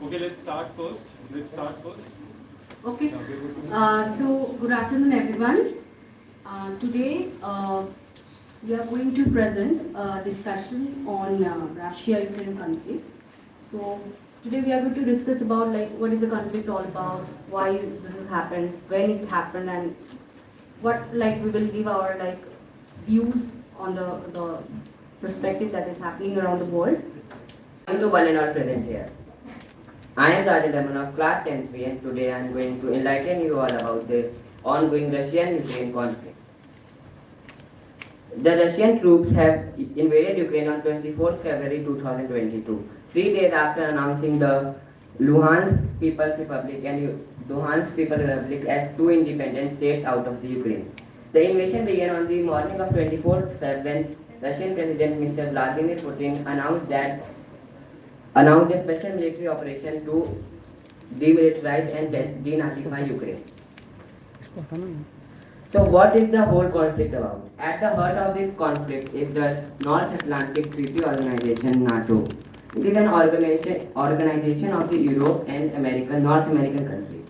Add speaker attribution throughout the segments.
Speaker 1: Okay, let's start first.
Speaker 2: Okay. So good afternoon, everyone. Today we are going to present a discussion on Russia-Ukraine conflict. So today we are going to discuss about like what is the conflict all about, why this has happened, when it happened, and what like we will give our like views on the perspective that is happening around the world.
Speaker 3: I'm to one and all present here. I am Rajan of class 10th and today I am going to enlighten you all about the ongoing Russian-Ukraine conflict. The Russian troops have invaded Ukraine on 24th February 2022, 3 days after announcing the Luhansk People's Republic and Donetsk People's Republic as two independent states out of the Ukraine. The invasion began on the morning of 24th February when Russian President Mr. Vladimir Putin announced a special military operation to demilitarize and denazify Ukraine. So what is the whole conflict about? At the heart of this conflict is the North Atlantic Treaty Organization, NATO. It is an organization of the Europe and North American countries.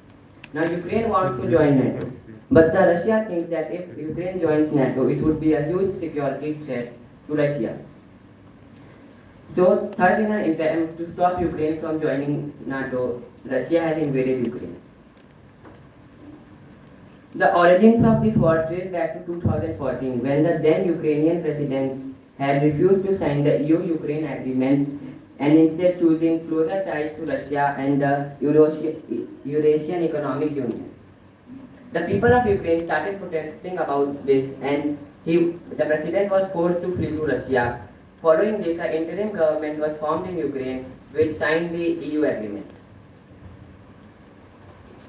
Speaker 3: Now Ukraine wants to join NATO, but Russia thinks that if Ukraine joins NATO, it would be a huge security threat to Russia. So, third, in an attempt to stop Ukraine from joining NATO, Russia has invaded Ukraine. The origins of this war trace back to 2014, when the then Ukrainian president had refused to sign the EU-Ukraine agreement and instead choosing closer ties to Russia and the Eurasian Economic Union. The people of Ukraine started protesting about this, and the president was forced to flee to Russia. Following this, an interim government was formed in Ukraine, which signed the EU agreement.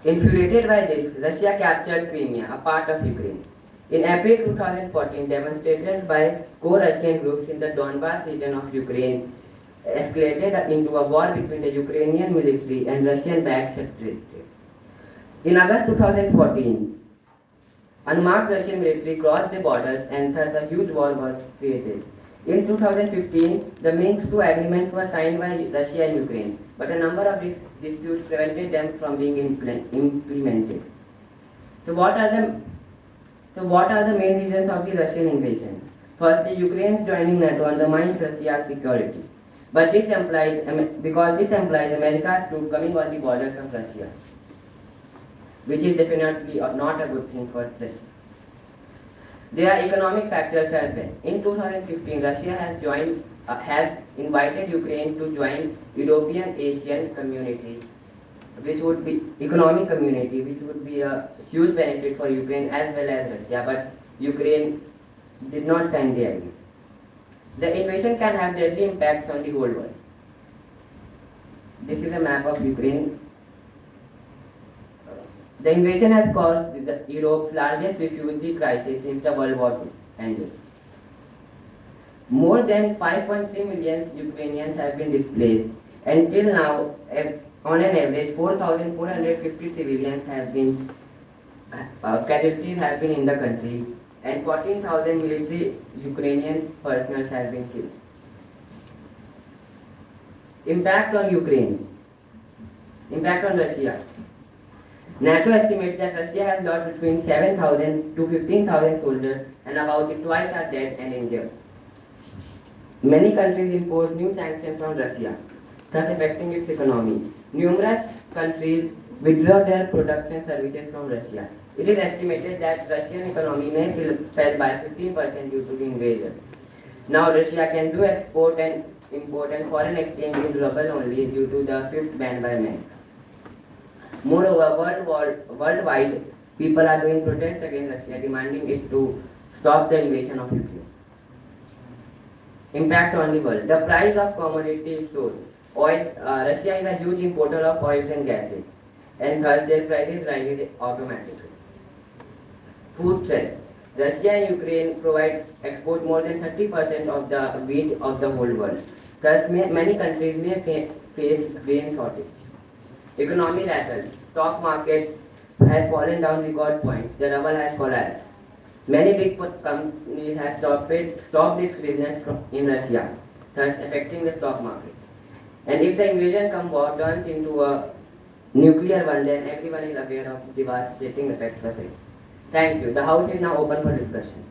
Speaker 3: Infuriated by this, Russia captured Crimea, a part of Ukraine. In April 2014, demonstrations by co-Russian groups in the Donbas region of Ukraine escalated into a war between the Ukrainian military and Russian-backed separatists. In August 2014, unmarked Russian military crossed the borders and thus a huge war was created. In 2015, the Minsk II agreements were signed by Russia and Ukraine, but a number of disputes prevented them from being implemented. So what are the main reasons of the Russian invasion? Firstly, Ukraine's joining NATO undermines Russia's security, but because this implies America's troops coming on the borders of Russia, which is definitely not a good thing for Russia. There are economic factors as well. In 2015, Russia has invited Ukraine to join European Asian Community, which would be economic community, which would be a huge benefit for Ukraine as well as Russia. But Ukraine did not sign the agreement. The invasion can have deadly impacts on the whole world. This is a map of Ukraine. The invasion has caused Europe's largest refugee crisis since the World War II ended. More than 5.3 million Ukrainians have been displaced. Until now, on an average, 4,450 civilians have been casualties have been in the country, and 14,000 military Ukrainian personnel have been killed. Impact on Ukraine. Impact on Russia. NATO estimates that Russia has lost between 7,000 to 15,000 soldiers and about twice are dead and injured. Many countries impose new sanctions on Russia, thus affecting its economy. Numerous countries withdraw their products and services from Russia. It is estimated that Russian economy may fell by 15% due to the invasion. Now Russia can do export and import and foreign exchange in ruble only due to the fifth ban by America. Moreover, worldwide, people are doing protests against Russia, demanding it to stop the invasion of Ukraine. Impact on the world. The price of commodities sold. Russia is a huge importer of oils and gases, and thus their prices rise automatically. Food threat. Russia and Ukraine export more than 30% of the wheat of the whole world. Thus, many countries may face grain shortage. Economy rattled. Stock market has fallen down record points. The ruble has collapsed. Many big companies have stopped its business in Russia, thus affecting the stock market. And if the invasion turns into a nuclear one, then everyone is aware of the devastating effects of it. Thank you. The House is now open for discussion.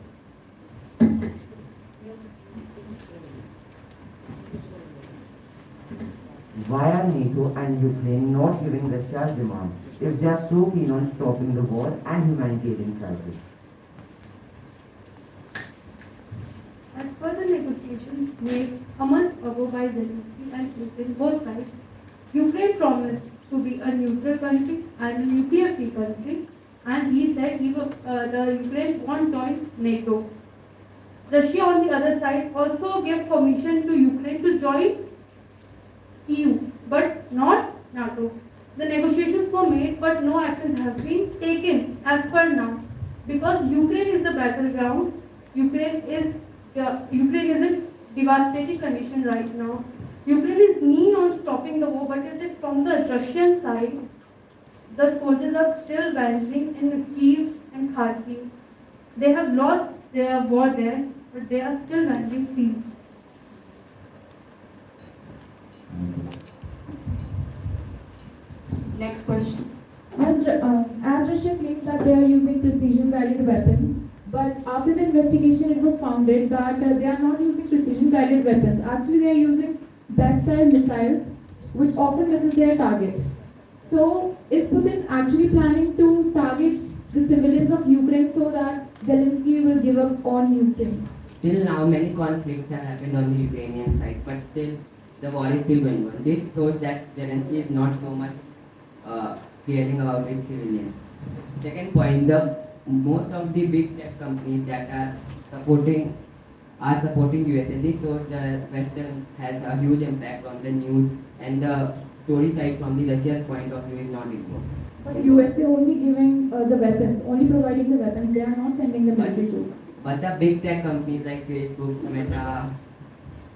Speaker 1: Why are NATO and Ukraine not giving Russia's demand if they are so keen on stopping the war and humanitarian crisis?
Speaker 2: As per the negotiations made a month ago by Zelensky and Putin, both sides, Ukraine promised to be a neutral country and a nuclear-free country, and he said the Ukraine won't join NATO. Russia, on the other side, also gave permission to Ukraine to join EU, but not NATO. The negotiations were made, but no actions have been taken as per now, because Ukraine is the battleground. Ukraine is in devastating condition right now. Ukraine is keen on stopping the war, but it is from the Russian side. The soldiers are still wandering in Kiev and Kharkiv. They have lost their war there, but they are still wandering free. Next question.
Speaker 4: As Russia claimed that they are using precision-guided weapons, but after the investigation it was found that they are not using precision-guided weapons. Actually, they are using Bastille missiles, which often misses their target. So, is Putin actually planning to target the civilians of Ukraine so that Zelensky will give up on Ukraine?
Speaker 3: Till now, many conflicts have happened on the Ukrainian side, but still, the war is still going on. This shows that Zelensky is not so much caring about its civilians. Second point, most of the big tech companies that are supporting USA. This shows the Western has a huge impact on the news, and the story side from the Russia's point of view is not important.
Speaker 4: But USA only giving the weapons, only providing the weapons. They are not sending the military troops.
Speaker 3: But the big tech companies like Facebook, Meta,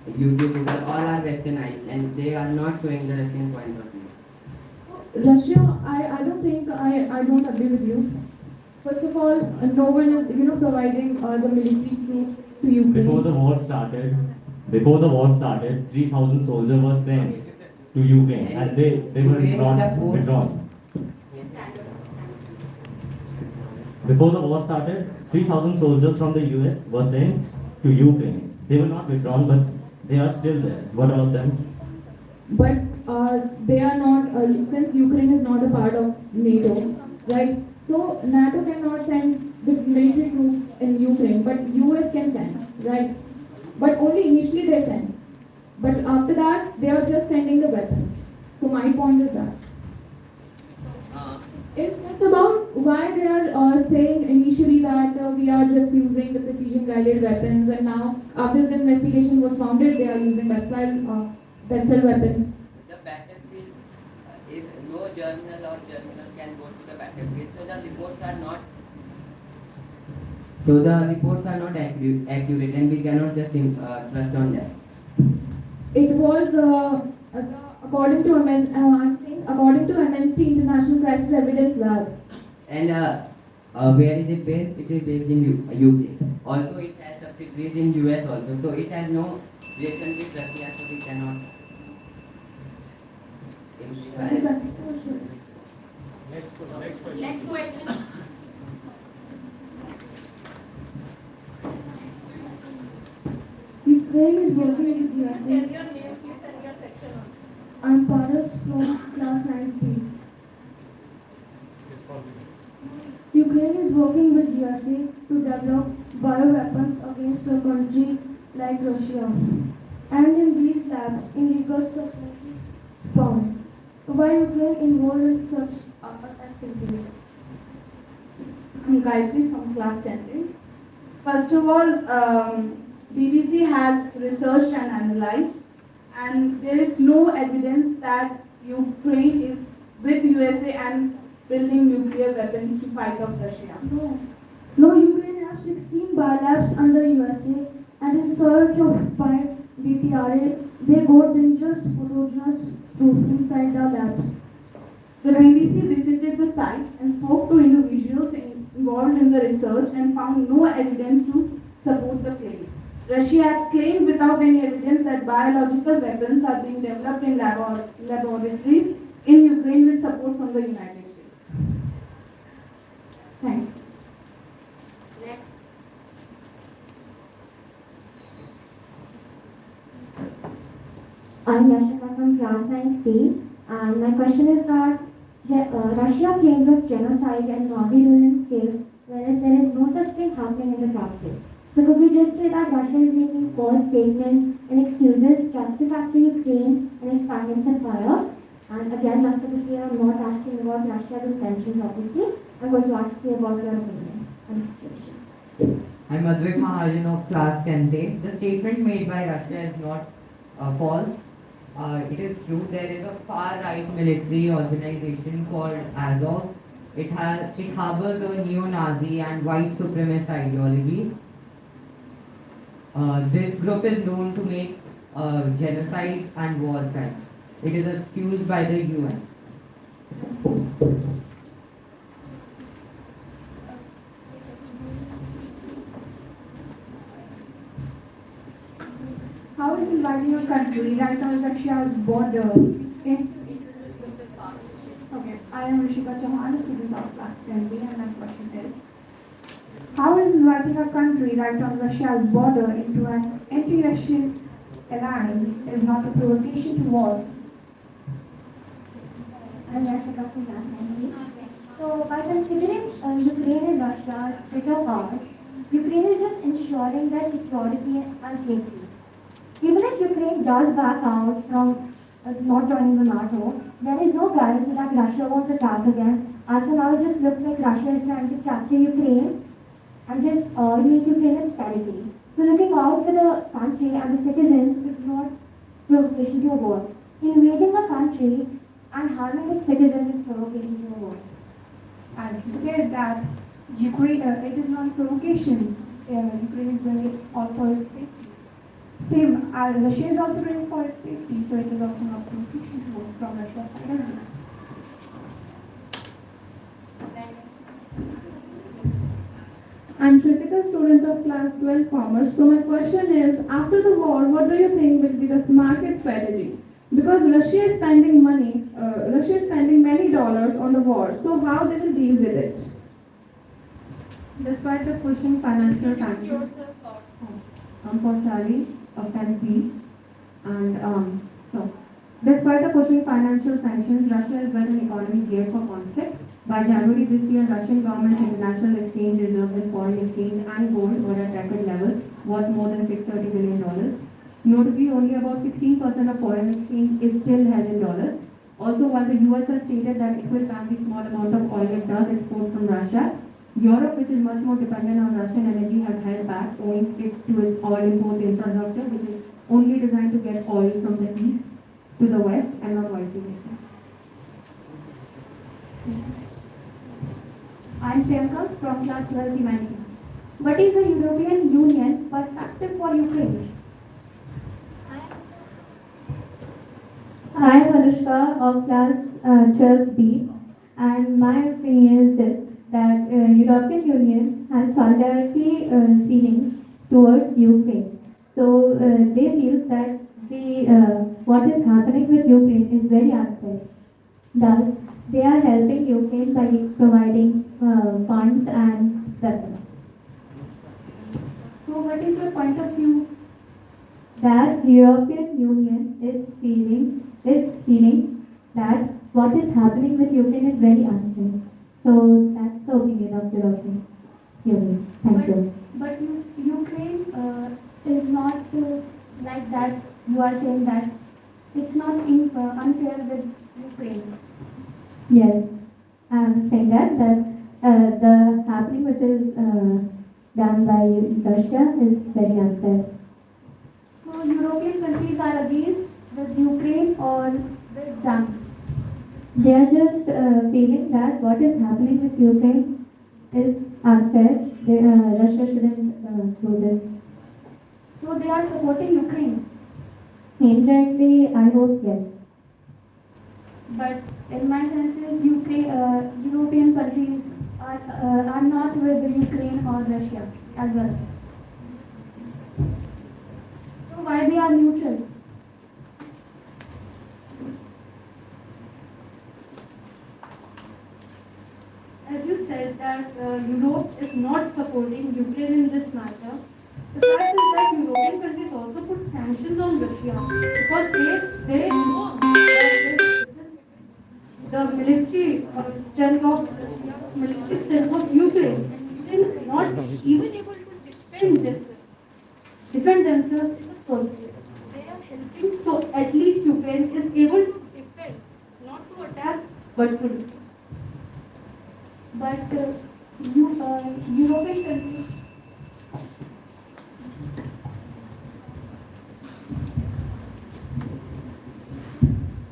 Speaker 3: YouTube, Google, all are westernized, and they are not showing the Russian point of view.
Speaker 4: Russia, I don't think I don't agree with you. First of all, no one is providing the military troops to Ukraine.
Speaker 5: Before the war started, 3,000 soldiers were sent to Ukraine, and they were not withdrawn. Before the war started, 3,000 soldiers from the US were sent to Ukraine. They were not withdrawn, but they are still there. What about them?
Speaker 4: But they are not, since Ukraine is not a part of NATO, right? So NATO cannot send the military troops in Ukraine, but US can send, right? But only initially they send. But after that, they are just sending the weapons. So my point is that. It's just about why they are saying initially that we are just using the precision-guided weapons, and now after the investigation was founded, they are using Bastille weapons.
Speaker 3: The battlefield, if no journal or journal can go to the battlefield, so the reports are not. So the reports are not accurate, and we cannot just trust on that.
Speaker 4: It was according to Amnesty International Crisis Evidence Lab.
Speaker 3: And where is it based? It is based in UK. Also, it has subsidiaries in US also. So it has no relation with Russia, so we cannot.
Speaker 6: Next question.
Speaker 7: Ukraine is working with
Speaker 6: Tell
Speaker 7: USA.
Speaker 6: your name, please, and your section.
Speaker 7: I'm Paras from class 9B. Ukraine is working with USA to develop bioweapons against a country like Russia. And in these labs, illegal substances found. Why Ukraine involved in such activities?
Speaker 2: I'm Gayatri from class 10. First of all, BBC has researched and analyzed, and there is no evidence that Ukraine is with USA and building nuclear weapons to fight off Russia.
Speaker 7: No, Ukraine has 16 biolabs under USA, and in search of by BTRA, they got dangerous pathogens proof inside the labs.
Speaker 2: The BBC visited the site and spoke to individuals involved in the research and found no evidence to support the claims.
Speaker 7: Russia has claimed without any evidence that biological weapons are being developed in laboratories in Ukraine with support from the United States. Thank you.
Speaker 6: Next.
Speaker 8: I'm Yashika from class 9C, and my question is that Russia claims of genocide and Nazi rule in scale, whereas there is no such thing happening in the practice. So could we just say that Russia is making false statements and excuses justifying Ukraine and expanding its empire? And again, just to be clear, I'm not asking about Russia's intentions, obviously. I'm going to ask you about your opinion on the situation.
Speaker 1: I'm Advait Mahajan of class 10th. The statement made by Russia is not false. It is true. There is a far-right military organization called Azov. It harbors a neo-Nazi and white supremacist ideology. This group is known to make genocide and war crimes. It is accused by the UN.
Speaker 7: How is inviting a country right on Russia's border in... Okay, I am Rishika Chauhan, a student of class 10B, and my question is, how is inviting a country right on Russia's border into an anti-Russian alliance is not a provocation to war?
Speaker 8: I'm Yashika from class 9C. So by considering Ukraine and Russia as bigger powers, Ukraine is just ensuring their security and safety. Even if Ukraine does back out from not joining the NATO, there is no guarantee that Russia won't attack again. As for now, it just looks like Russia is trying to capture Ukraine and just make Ukraine its territory. So looking out for the country and the citizens is not provocation to a war. Invading a country and harming its citizens is provocation to a war.
Speaker 7: As you said that Ukraine, it is not a provocation. Ukraine is doing it all for its safety. Same, Russia is also doing it for its safety, so it is also not provocation to war from Russia's side.
Speaker 6: Next.
Speaker 4: I'm Shritika, student of class 12 Commerce. So my question is, after the war, what do you think will be the market strategy? Because Russia is spending money, Russia is spending many dollars on the war. So how they will deal with it? Despite the pushing financial
Speaker 6: Introduce
Speaker 4: sanctions.
Speaker 6: yourself out.
Speaker 4: I'm for studies of 10th and so despite the pushing financial sanctions, Russia has built an economy geared for conflict. By January this year, Russian government's international exchange reserves in foreign exchange and gold were at record levels, worth more than $630 billion. Notably, only about 16% of foreign exchange is still held in dollars. Also, while the US has stated that it will ban the small amount of oil it does export from Russia, Europe, which is much more dependent on Russian energy, has held back, owing it to its oil import infrastructure, which is only designed to get oil from the east to the west and not vice versa.
Speaker 8: I'm Priyanka from class 12 Humanities. What is the European Union perspective for Ukraine?
Speaker 9: I am Anushka of class 12B, and my opinion is this, that European Union has solidarity feelings towards Ukraine. So they feel that what is happening with Ukraine is very unfair. Thus, they are helping Ukraine by providing funds and weapons.
Speaker 8: So what is your point of view?
Speaker 9: That European Union is feeling that what is happening with Ukraine is very unfair. So that's the opinion of European Union. Thank you.
Speaker 8: But Ukraine is not like that. You are saying that it's not unfair with Ukraine.
Speaker 9: Yes, I am saying that the happening which is done by Russia is very unfair.
Speaker 8: So European countries are against with Ukraine or with them?
Speaker 9: They are just feeling that what is happening with Ukraine is unfair. Russia shouldn't do this.
Speaker 8: So they are supporting Ukraine.
Speaker 9: Indirectly, I hope yes.
Speaker 8: But in my senses, European countries are not with Ukraine or Russia as well. we are neutral. As you said that Europe is not supporting Ukraine in this matter, the fact is that European countries also put sanctions on Russia because they know that the military strength of Russia, military strength of Ukraine, and Ukraine is not even able to defend themselves in the first place. They are helping, so at least Ukraine is able to defend, not to attack, but to defend. But European countries.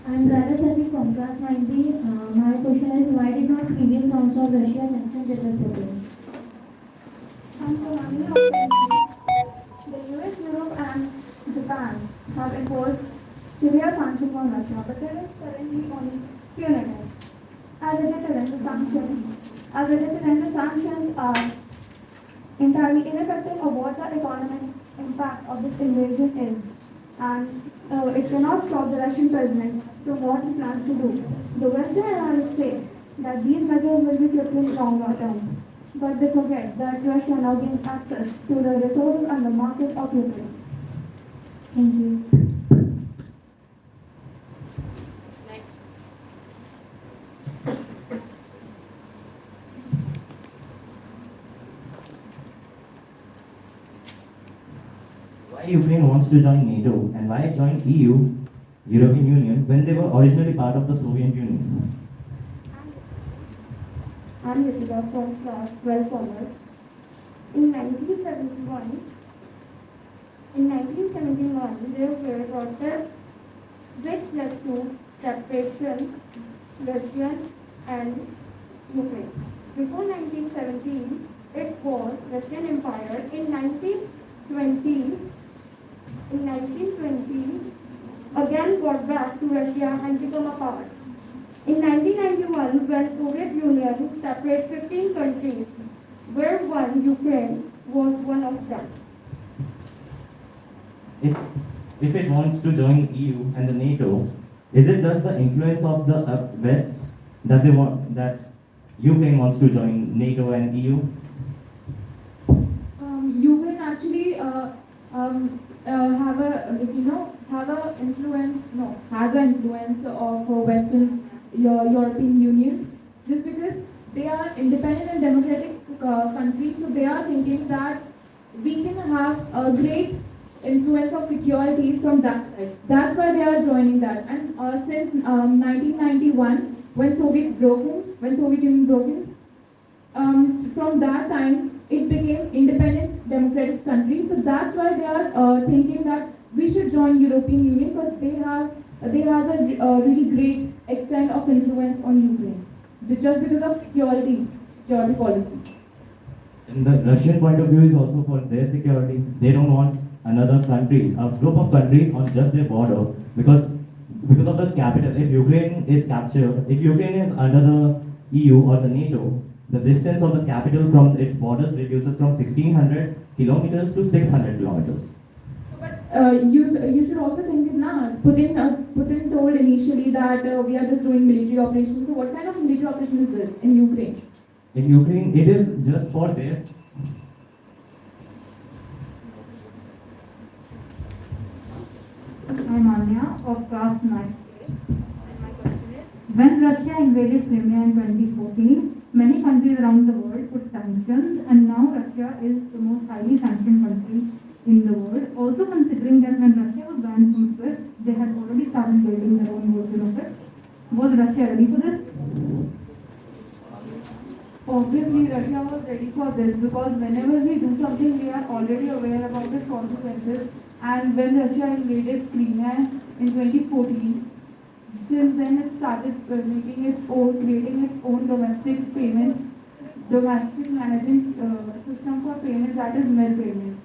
Speaker 9: I'm Zara Safi from class 9B. My question is, why did not previous rounds of Russia sanctions get Putin?
Speaker 8: And so the US, Europe and Japan have imposed severe sanctions on Russia, but there is currently only few attempts. As a deterrent, the sanctions are entirely ineffective of what the economic impact of this invasion is. And it cannot stop the Russian president from what he plans to do. The Western analysts say that these measures will be kept in longer term. But they forget that Russia now gains access to the resources and the market of Ukraine.
Speaker 9: Thank you.
Speaker 6: Next.
Speaker 5: Why Ukraine wants to join NATO and why it joined EU, European Union, when they were originally part of the Soviet Union?
Speaker 8: I'm Ritika from class 12 forward. In 1971, there were protests which led to separation Russian and Ukraine. Before 1917, it was Russian Empire. In 1920, again got back to Russia and become a part. In 1991, when Soviet Union separated 15 countries, where one, Ukraine, was one of them.
Speaker 5: If it wants to join EU and the NATO, is it just the influence of the West that they want, that Ukraine wants to join NATO and EU?
Speaker 4: Ukraine actually have a influence, has an influence of Western European Union, just because they are independent and democratic countries, so they are thinking that we can have a great influence of security from that side. That's why they are joining that. And since 1991, when Soviet Union broke in, from that time it became independent democratic country. So that's why they are thinking that we should join European Union because they have a really great extent of influence on Ukraine, just because of security policy.
Speaker 5: And the Russian point of view is also for their security. They don't want another country, a group of countries on just their border, because of the capital. If Ukraine is captured, if Ukraine is under the EU or the NATO, the distance of the capital from its borders reduces from 1600 kilometers to 600 kilometers.
Speaker 4: You should also think it now. Putin told initially that we are just doing military operations. So what kind of military operation is this in Ukraine?
Speaker 5: In Ukraine, it is just for their.
Speaker 10: I'm Anya of class 9. When Russia invaded Crimea in 2014, many countries around the world put sanctions, and now Russia is the most highly sanctioned country in the world. Also considering that when Russia was banned from SWIFT, they had already started building their own version of it. Was Russia ready for this?
Speaker 4: Obviously, Russia was ready for this because whenever we do something, we are already aware about the consequences. And when Russia invaded Crimea in 2014, since then it started creating its own domestic managing system for payments, that is mail payments.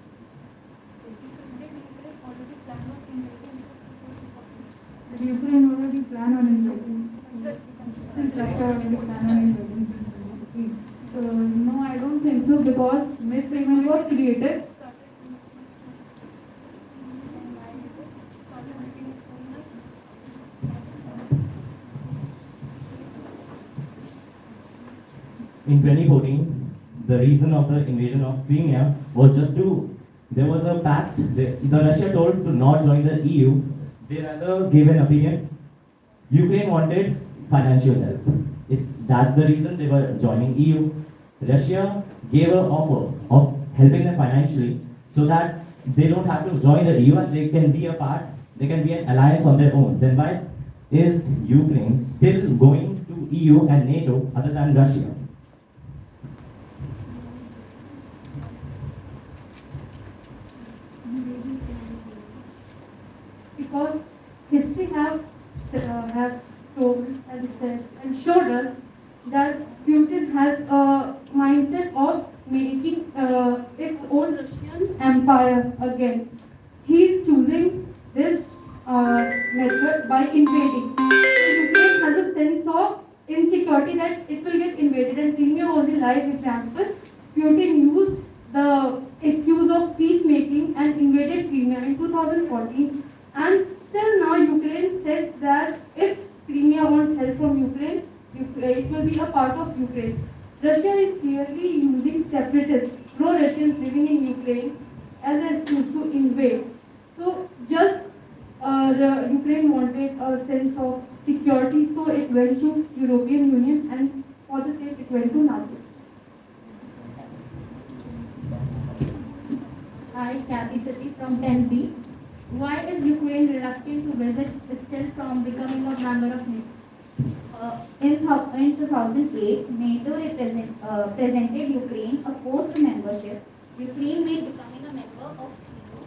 Speaker 10: Did Ukraine already plan on invading?
Speaker 4: Since Russia already planned on invading. No, I don't think so because mail payment was created.
Speaker 5: in 2014, the reason of the invasion of Crimea was just to, there was a pact, the Russia told to not join the EU, they rather gave an opinion. Ukraine wanted financial help. That's the reason they were joining EU. Russia gave an offer of helping them financially so that they don't have to join the EU and they can be a part, they can be an alliance on their own. Then why is Ukraine still going to EU and NATO other than Russia?
Speaker 10: Because history have told and said and showed us that Putin has a mindset of making its own Russian empire again. He is choosing this method by invading. So Ukraine has a sense of insecurity that it will get invaded, and Crimea was the live example. Putin used the excuse of peacemaking and invaded Crimea in 2014, and still now Ukraine says that if Crimea wants help from Ukraine, it will be a part of Ukraine. Russia is clearly using separatists, pro-Russians living in Ukraine, as an excuse to invade. So just Ukraine wanted a sense of security, so it went to European Union, and for the same it went to NATO.
Speaker 9: Hi, Kathy Sati from 10B. Why is Ukraine reluctant to visit itself from becoming a member of NATO?
Speaker 8: In 2008, NATO presented Ukraine a post membership. Ukraine made becoming a member of NATO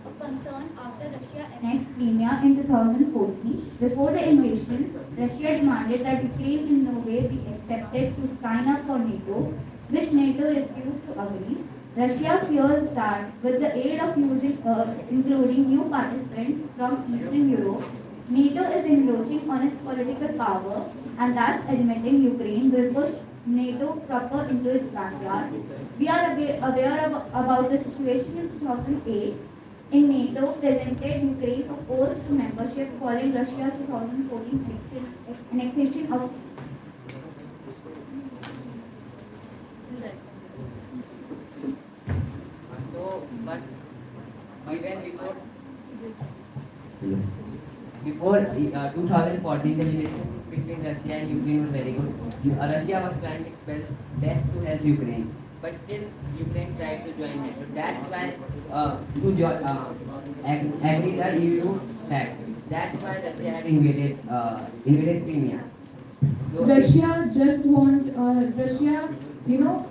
Speaker 8: a concern after Russia annexed Crimea in 2014. Before the invasion, Russia demanded that Ukraine in no way be accepted to sign up for NATO, which NATO refused to agree. Russia fears that with the aid of including new participants from Eastern Europe, NATO is encroaching on its political power, and that admitting Ukraine will push NATO proper into its backyard. We are aware about the situation in 2008 in NATO presented Ukraine a post membership following Russia's 2014 annexation of
Speaker 3: But even before 2014, the relationship between Russia and Ukraine was very good. Russia was trying its best to help Ukraine, but still Ukraine tried to join NATO. That's why agree the EU fact. That's why Russia had invaded Crimea. So
Speaker 4: Russia just want,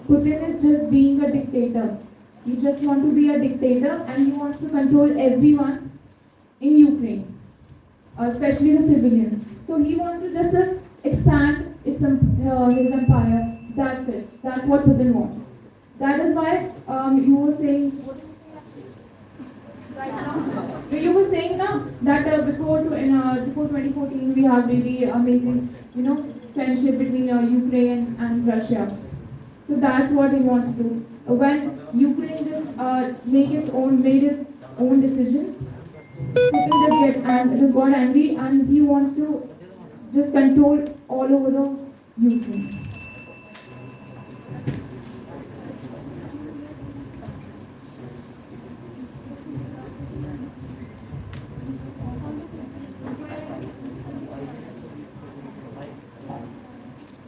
Speaker 4: Putin is just being a dictator. He just want to be a dictator and he wants to control everyone in Ukraine, especially the civilians. So he wants to just expand his empire. That's it. That's what Putin wants. That is why you were saying. You were saying now that before 2014 we have really amazing friendship between Ukraine and Russia. So that's what he wants to do. When Ukraine just made its own decision, Putin just got angry and he wants to just control all over the Ukraine.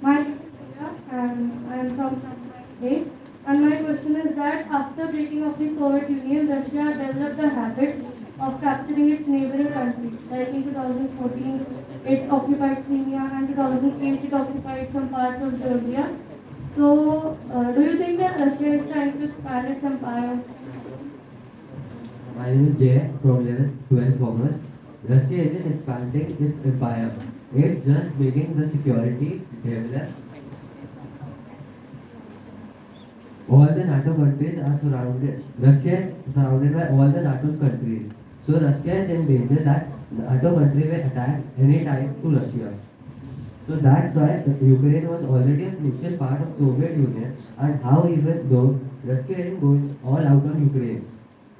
Speaker 7: My name is Priya and I am from State. And my question is that after breaking of the Soviet Union, Russia developed the habit of capturing its neighboring countries. Like in 2014, it occupied Crimea, and 2008, it occupied some parts of Georgia. So, do you think that Russia is trying to expand its empire?
Speaker 11: My name is Jay from 12th Commerce. Russia isn't expanding its empire. It's just making the security develop. All the NATO countries are surrounded. Russia is surrounded by all the NATO countries. So Russia is in danger that the NATO country will attack any time to Russia. So that's why Ukraine was already a crucial part of Soviet Union, and how even though Russia isn't going all out on Ukraine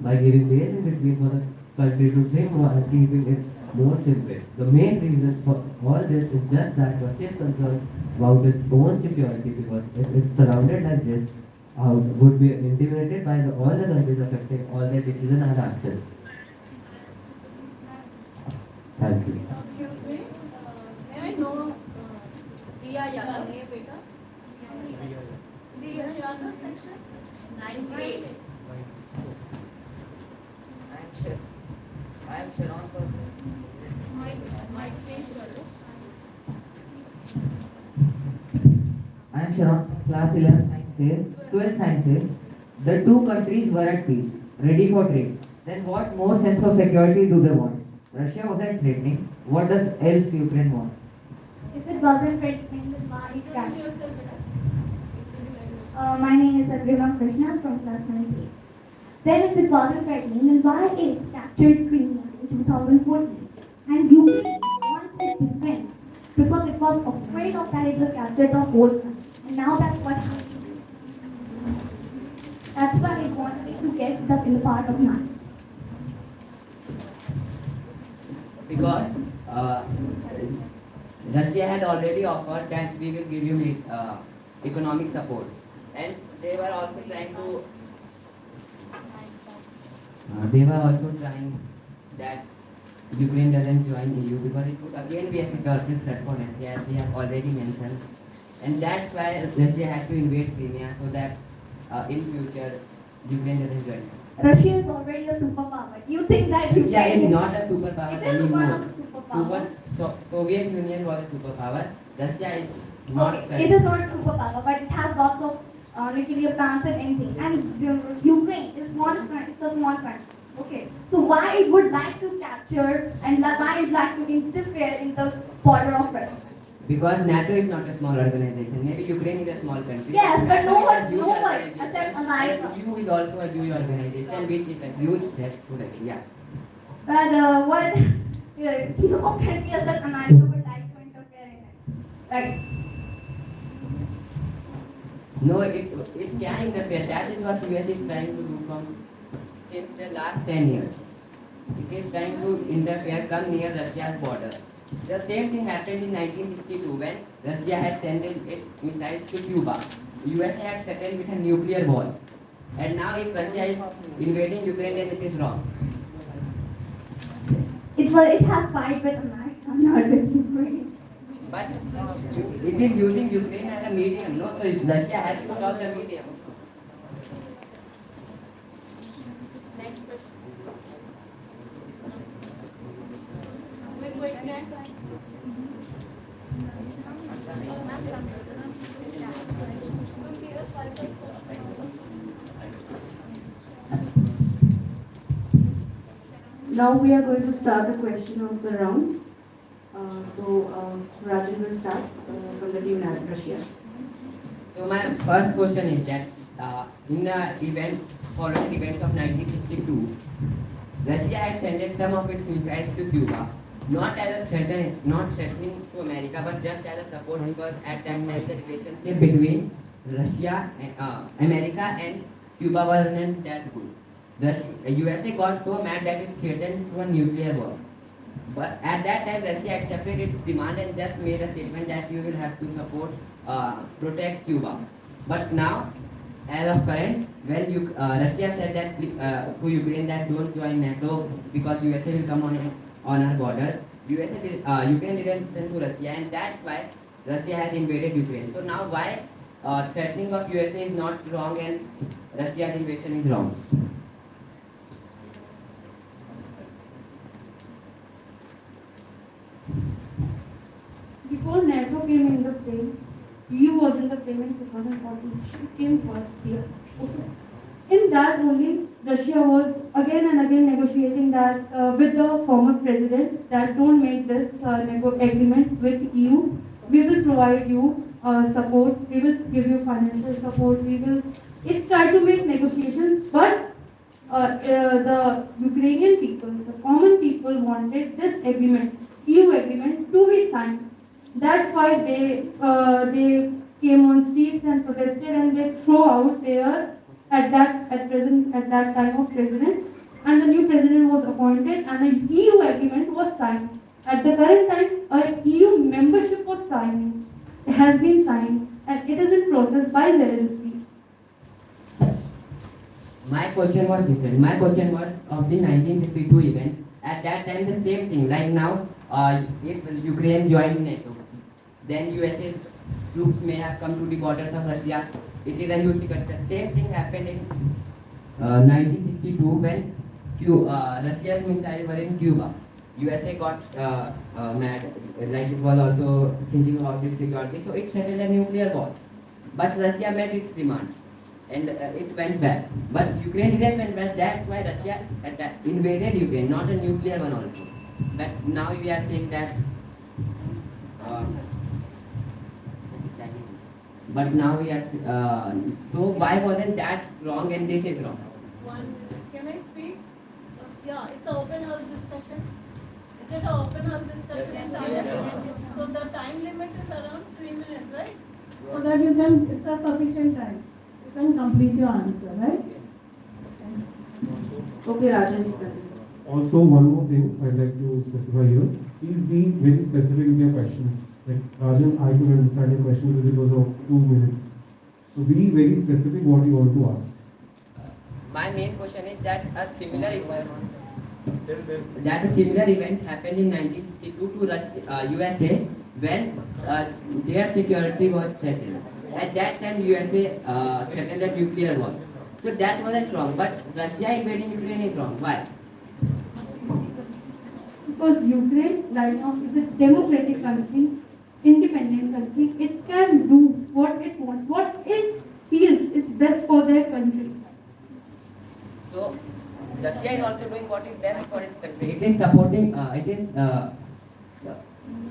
Speaker 11: by giving days in between for the country to think more and keeping its more simple. The main reason for all this is just that Russia is concerned about its own security, because if it's surrounded like this, would be intimidated by all the countries affecting all their decisions and actions. Thank you.
Speaker 6: Excuse me. May I know Priya Yadav? The Charter section 9A.
Speaker 3: I am Sharon for
Speaker 6: My change
Speaker 12: I am Sharon from class 11 science here, 12 science here. The two countries were at peace, ready for trade. Then what more sense of security do they want? Russia wasn't threatening. What does else Ukraine want?
Speaker 8: If it wasn't threatening, then why it
Speaker 6: Introduce
Speaker 8: captured?
Speaker 6: yourself,
Speaker 8: My name is Rabindranath Krishna from class 9A. Then if it wasn't threatening, then why it captured Crimea in 2014? And Ukraine wants its defense because it was afraid of that it will capture the whole country. And now that's what happened. That's why it wanted to get the in the part of NATO.
Speaker 3: because Russia had already offered that we will give you economic support, and they were also trying to. They were also trying that Ukraine doesn't join EU because it would again be a security threat for Russia, as we have already mentioned, and that's why Russia had to invade Crimea so that in future Ukraine doesn't join.
Speaker 8: Russia is already a superpower. You think that
Speaker 3: Russia
Speaker 8: Ukraine
Speaker 3: is not a superpower
Speaker 8: It is one
Speaker 3: anymore.
Speaker 8: of the superpowers.
Speaker 3: Soviet Union was a superpower. Russia is not.
Speaker 8: Okay, it is not a superpower, but it has lots of nuclear plants and anything. And Ukraine is one country, it's a small country. Okay, so why it would like to capture and why it like to interfere in the border of Russia?
Speaker 3: Because NATO is not a small organization. Maybe Ukraine is a small country.
Speaker 8: Yes, but
Speaker 3: NATO
Speaker 8: no
Speaker 3: is a
Speaker 8: one,
Speaker 3: huge
Speaker 8: no one
Speaker 3: organization.
Speaker 8: except America.
Speaker 3: And EU is also a huge organization, which is a huge threat to Russia. Yeah.
Speaker 8: But what no country except America would like to interfere in it, right?
Speaker 3: No, it can interfere. That is what US is trying to do since the last 10 years. It is trying to interfere, come near Russia's border. The same thing happened in 1962 when Russia had sent its missiles to Cuba. USA had threatened with a nuclear war. And now if Russia is invading Ukraine, then it is wrong.
Speaker 8: It has fight with America, not with Ukraine.
Speaker 3: But it is using Ukraine as a medium, no? So Russia has to stop the medium.
Speaker 6: Next question. Who is going next?
Speaker 2: Now we are going to start the question of the round. Rajan will start from the team Russia.
Speaker 3: So my first question is that in the following events of 1962, Russia had sent some of its missiles to Cuba, not threatening to America, but just as a support because at that time the relationship between Russia, America and Cuba wasn't that good. The USA got so mad that it threatened to a nuclear war. But at that time, Russia accepted its demand and just made a statement that you will have to support, protect Cuba. But now, as of current, Russia said that to Ukraine that don't join NATO because USA will come on our border. Ukraine didn't listen to Russia, and that's why Russia has invaded Ukraine. So now, why threatening of USA is not wrong and Russia's invasion is wrong?
Speaker 10: Before NATO came in the frame, EU was in the frame in 2014. It came first here. Okay. In that only, Russia was again and again negotiating that with the former president that don't make this agreement with EU. We will provide you support. We will give you financial support. It tried to make negotiations, but the Ukrainian people, the common people wanted this agreement, EU agreement, to be signed. That's why they came on streets and protested, and they throw out their at that time of president
Speaker 2: and the new president was appointed and a EU agreement was signed. At the current time, a EU membership was signed, has been signed, and it is in process by Zelensky.
Speaker 3: My question was different. My question was of the 1952 event. At that time, the same thing. Like now, if Ukraine joined NATO, then USA troops may have come to the borders of Russia. It is a huge secret. The same thing happened in 1962 when Russia's missiles were in Cuba. USA got mad, like it was also thinking about its security, so it settled a nuclear war. But Russia met its demands and it went back. But Ukraine didn't went back, that's why Russia invaded Ukraine, not a nuclear one also. But now we are saying that but now we are so why wasn't that wrong and this is wrong?
Speaker 6: Can I speak? Yeah, it's an open house discussion. Is it an open house discussion? Yes. So the time limit is around 3 minutes, right?
Speaker 7: So that you can, it's a sufficient time. You can complete your answer, right?
Speaker 2: Okay, Rajan, you continue.
Speaker 13: Also, one more thing I'd like to specify here. Please be very specific with your questions. Like Rajan, I could understand your question because it was of 2 minutes. So be very specific what you want to ask.
Speaker 3: My main question is that a similar event happened in 1962 to USA when their security was threatened. At that time, USA threatened a nuclear war. So that wasn't wrong. But Russia invading Ukraine is wrong. Why?
Speaker 2: Because Ukraine right now is a democratic country, independent country. It can do what it wants, what it feels is best for their country.
Speaker 3: So Russia is also doing what is best for its country. It is supporting,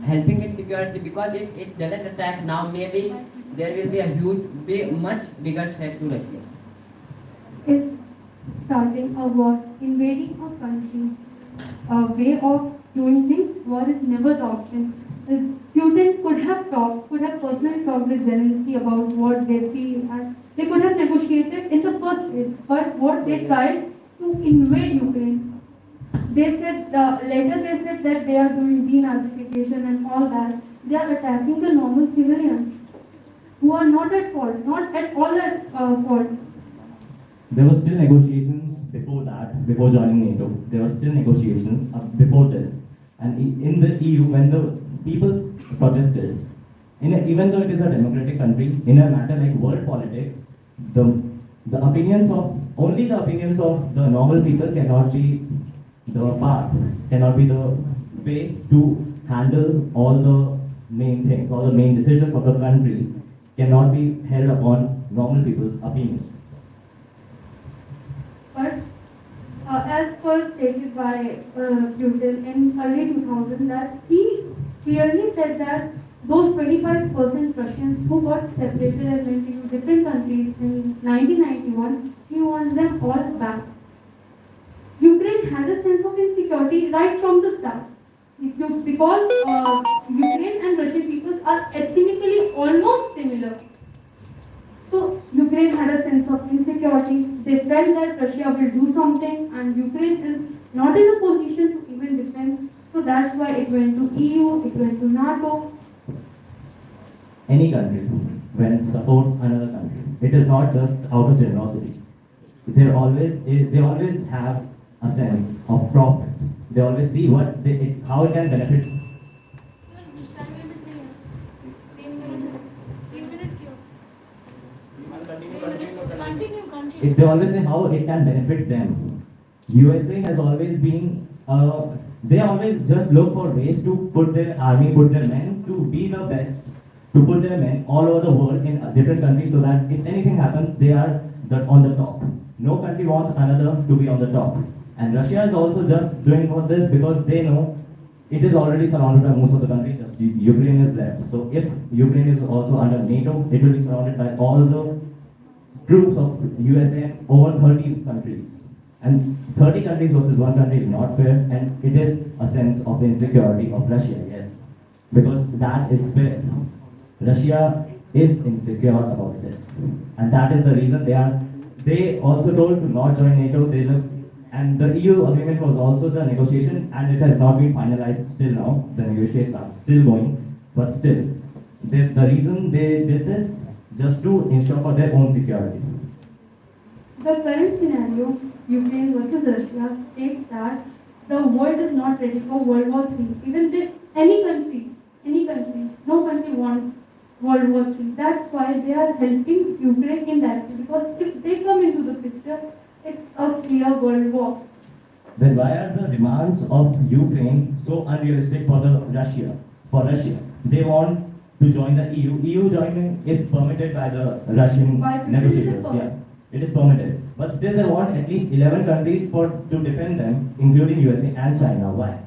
Speaker 3: helping its security, because if it doesn't attack now, maybe there will be a much bigger threat to Russia.
Speaker 2: Is starting a war, invading a country, a way of doing things. War is never the option. Putin could have personally talked with Zelensky about what they feel, and they could have negotiated in the first place. But what they tried to invade Ukraine. They said later they said that they are doing denazification and all that. They are attacking the normal civilians who are not at fault, not at all at fault.
Speaker 5: There were still negotiations before that, before joining NATO. There were still negotiations before this. And in the EU, when the people protested, even though it is a democratic country, in a matter like world politics, the opinions of the normal people cannot be the path, cannot be the way to handle all the main things, all the main decisions of the country cannot be held upon normal people's opinions.
Speaker 2: But as per stated by Putin in early 2000, that he clearly said that those 25% Russians who got separated and went into different countries in 1991, he wants them all back. Ukraine had a sense of insecurity right from the start. Because Ukraine and Russian peoples are ethnically almost similar. So Ukraine had a sense of insecurity. They felt that Russia will do something and Ukraine is not in a position to even defend. So that's why it went to EU, it went to NATO.
Speaker 5: Any country, when it supports another country, it is not just out of generosity. They always have a sense of profit. They always see how it can benefit. They always say how it can benefit them. USA has always been, they always just look for ways to put their army, put their men to be the best, to put their men all over the world in different countries so that if anything happens, they are on the top. No country wants another to be on the top. And Russia is also just doing all this because they know it is already surrounded by most of the countries, just Ukraine is left. So if Ukraine is also under NATO, it will be surrounded by all the troops of USA and over 30 countries. And 30 countries versus one country is not fair, and it is a sense of insecurity of Russia, yes. Because that is fair. Russia is insecure about this. And that is the reason they also told to not join NATO. They just And the EU agreement was also the negotiation, and it has not been finalized still now. The negotiations are still going, but still, the reason they did this just to ensure for their own security.
Speaker 2: The current scenario, Ukraine versus Russia, states that the world is not ready for World War III. Even any country, no country wants World War III. That's why they are helping Ukraine indirectly, because if they come into the picture, it's a clear world war.
Speaker 5: Then why are the demands of Ukraine so unrealistic for Russia? For Russia, they want to join the EU. EU joining is permitted by the Russian negotiators. Yeah, it is permitted. But still, they want at least 11 countries to defend them, including USA and China. Why?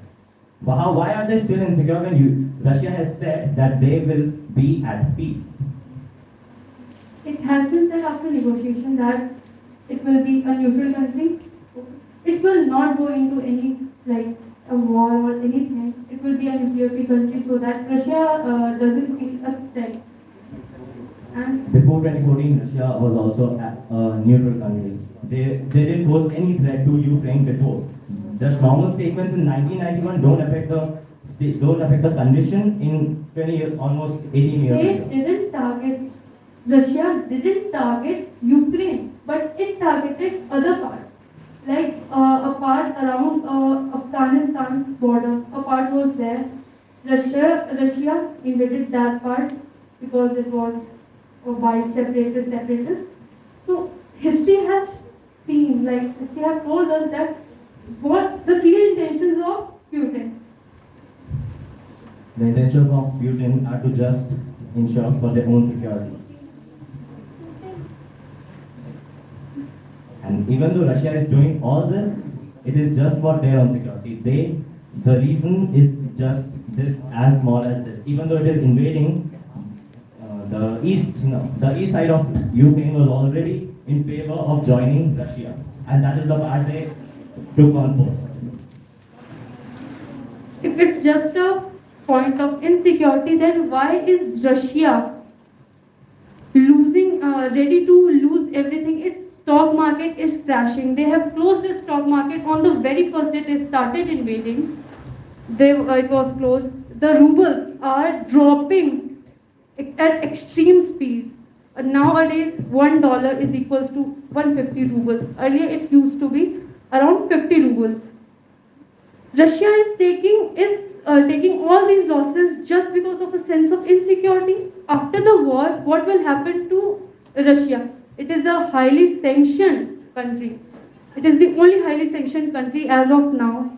Speaker 5: Why are they still insecure when Russia has said that they will be at peace?
Speaker 2: It has been said after negotiation that it will be a neutral country. It will not go into any a war or anything. It will be a nuclear-free country so that Russia doesn't feel a threat. And
Speaker 5: before 2014, Russia was also a neutral country. They didn't pose any threat to Ukraine before. The normal statements in 1991 don't affect the condition in 20 years, almost 18 years ago.
Speaker 2: Russia didn't target Ukraine, but it targeted other parts. Like a part around Afghanistan's border, a part was there. Russia invaded that part because it was by separatists. So history has told us that what the clear intentions of Putin.
Speaker 5: The intentions of Putin are to just ensure for their own security. And even though Russia is doing all this, it is just for their own security. The reason is just this, as small as this. Even though it is invading the east side of Ukraine was already in favor of joining Russia, and that is the part they took on first.
Speaker 2: If it's just a point of insecurity, then why is Russia ready to lose everything? Its stock market is crashing. They have closed the stock market on the very first day they started invading. It was closed. The rubles are dropping at extreme speed. Nowadays, $1 is equals to 150 rubles. Earlier, it used to be around 50 rubles. Russia is taking all these losses just because of a sense of insecurity. After the war, what will happen to Russia? It is a highly sanctioned country. It is the only highly sanctioned country as of now.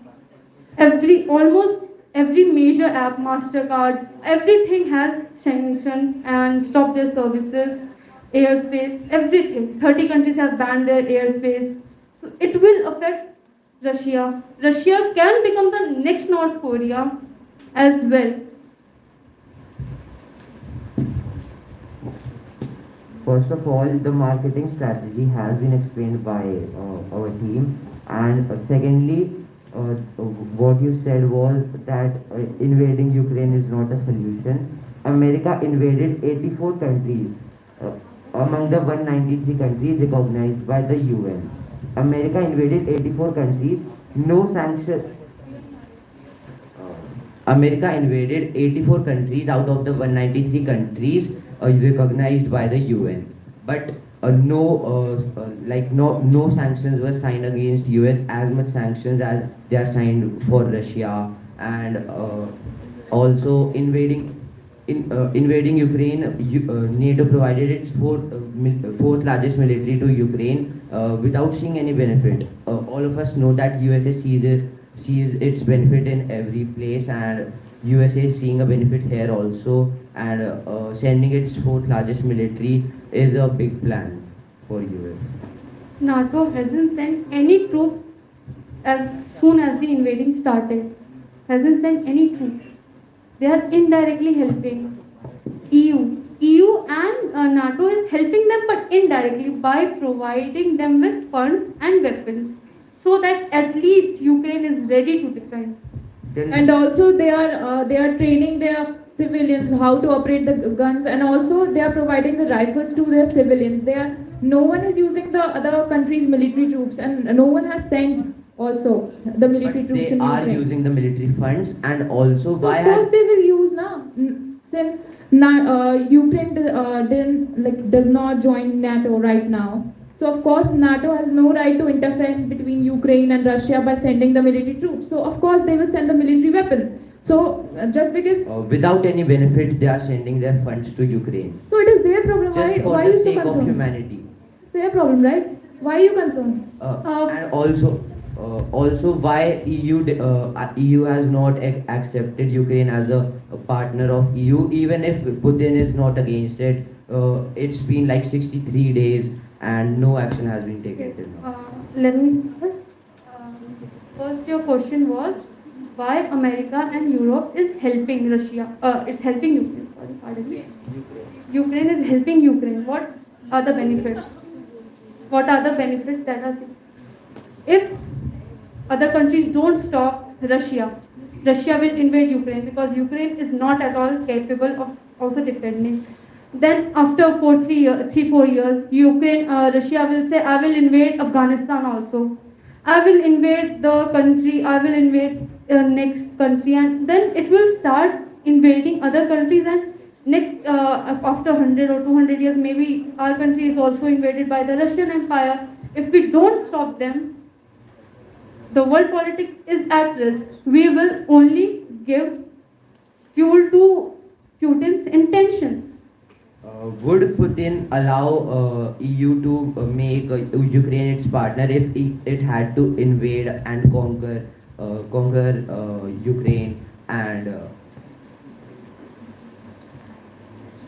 Speaker 2: Almost every major app, MasterCard, everything has sanctioned and stopped their services, airspace, everything. 30 countries have banned their airspace. So it will affect Russia. Russia can become the next North Korea as well.
Speaker 3: First of all, the marketing strategy has been explained by our team, and secondly, what you said was that invading Ukraine is not a solution. America invaded 84 countries among the 193 countries recognized by the UN. America invaded 84 countries, no sanction. America invaded 84 countries out of the 193 countries recognized by the UN, but no sanctions were signed against US as much sanctions as they are signed for Russia, and also invading Ukraine. NATO provided its fourth largest military to Ukraine without seeing any benefit. All of us know that USA sees its benefit in every place, and USA is seeing a benefit here also, and sending its fourth largest military is a big plan for US.
Speaker 2: NATO hasn't sent any troops as soon as the invading started. Hasn't sent any troops. They are indirectly helping. EU and NATO is helping them, but indirectly by providing them with funds and weapons, so that at least Ukraine is ready to defend.
Speaker 4: And also they are training their civilians how to operate the guns, and also they are providing the rifles to their civilians. No one is using the other country's military troops, and no one has sent also the military
Speaker 11: But
Speaker 4: troops
Speaker 11: they
Speaker 4: in
Speaker 11: are
Speaker 4: Ukraine.
Speaker 11: using the military funds, and also
Speaker 4: So
Speaker 11: why
Speaker 4: of course
Speaker 11: has
Speaker 4: they will use now, since Ukraine does not join NATO right now. So of course NATO has no right to interfere between Ukraine and Russia by sending the military troops. So of course they will send the military weapons. So just because
Speaker 11: without any benefit they are sending their funds to Ukraine
Speaker 4: so it is their problem.
Speaker 11: just for
Speaker 4: Why
Speaker 11: the
Speaker 4: are you so
Speaker 11: sake of
Speaker 4: concerned?
Speaker 11: humanity?
Speaker 4: It's their problem, right? Why are you concerned?
Speaker 11: And also why EU has not accepted Ukraine as a partner of EU, even if Putin is not against it. It's been like 63 days and no action has been taken till now.
Speaker 2: Let me start. First, your question was why America and Europe is helping Russia. It's helping Ukraine. Sorry, pardon me. Ukraine is helping Ukraine. What are the benefits? What are the benefits that are? If other countries don't stop Russia, Russia will invade Ukraine because Ukraine is not at all capable of also defending. Then after 3-4 years, Russia will say, I will invade Afghanistan also. I will invade the country, I will invade next country, and then it will start invading other countries, and next after 100 or 200 years, maybe our country is also invaded by the Russian Empire. If we don't stop them, the world politics is at risk. We will only give fuel to Putin's intentions.
Speaker 11: Would Putin allow EU to make Ukraine its partner if it had to invade and conquer Ukraine? And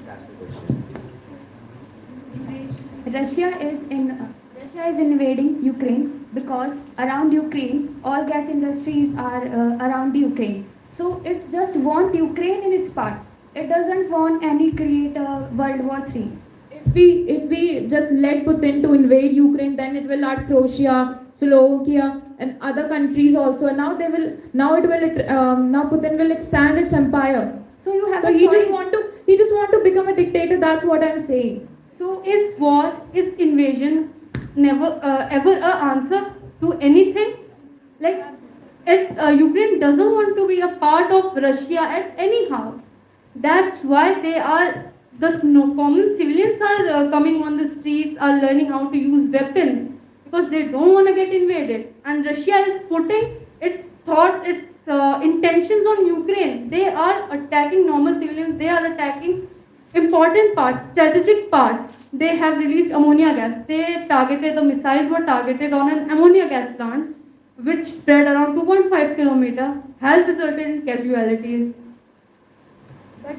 Speaker 11: that's the question.
Speaker 8: Russia is invading Ukraine because around Ukraine all gas industries are around Ukraine. So it's just want Ukraine in its part. It doesn't want any create a World War III.
Speaker 4: If we just let Putin to invade Ukraine, then it will add Croatia, Slovakia, and other countries also. Now Putin will expand its empire.
Speaker 8: So you have
Speaker 4: So
Speaker 8: a
Speaker 4: he
Speaker 8: choice.
Speaker 4: just want to become a dictator. That's what I'm saying.
Speaker 2: So is war, is invasion never ever a answer to anything? Like Ukraine doesn't want to be a part of Russia at anyhow. That's why the common civilians are coming on the streets, are learning how to use weapons because they don't want to get invaded. And Russia is putting its thoughts, its intentions on Ukraine. They are attacking normal civilians. They are attacking important parts, strategic parts. They have released ammonia gas. The missiles were targeted on an ammonia gas plant, which spread around 2.5 kilometers, has resulted in casualties. But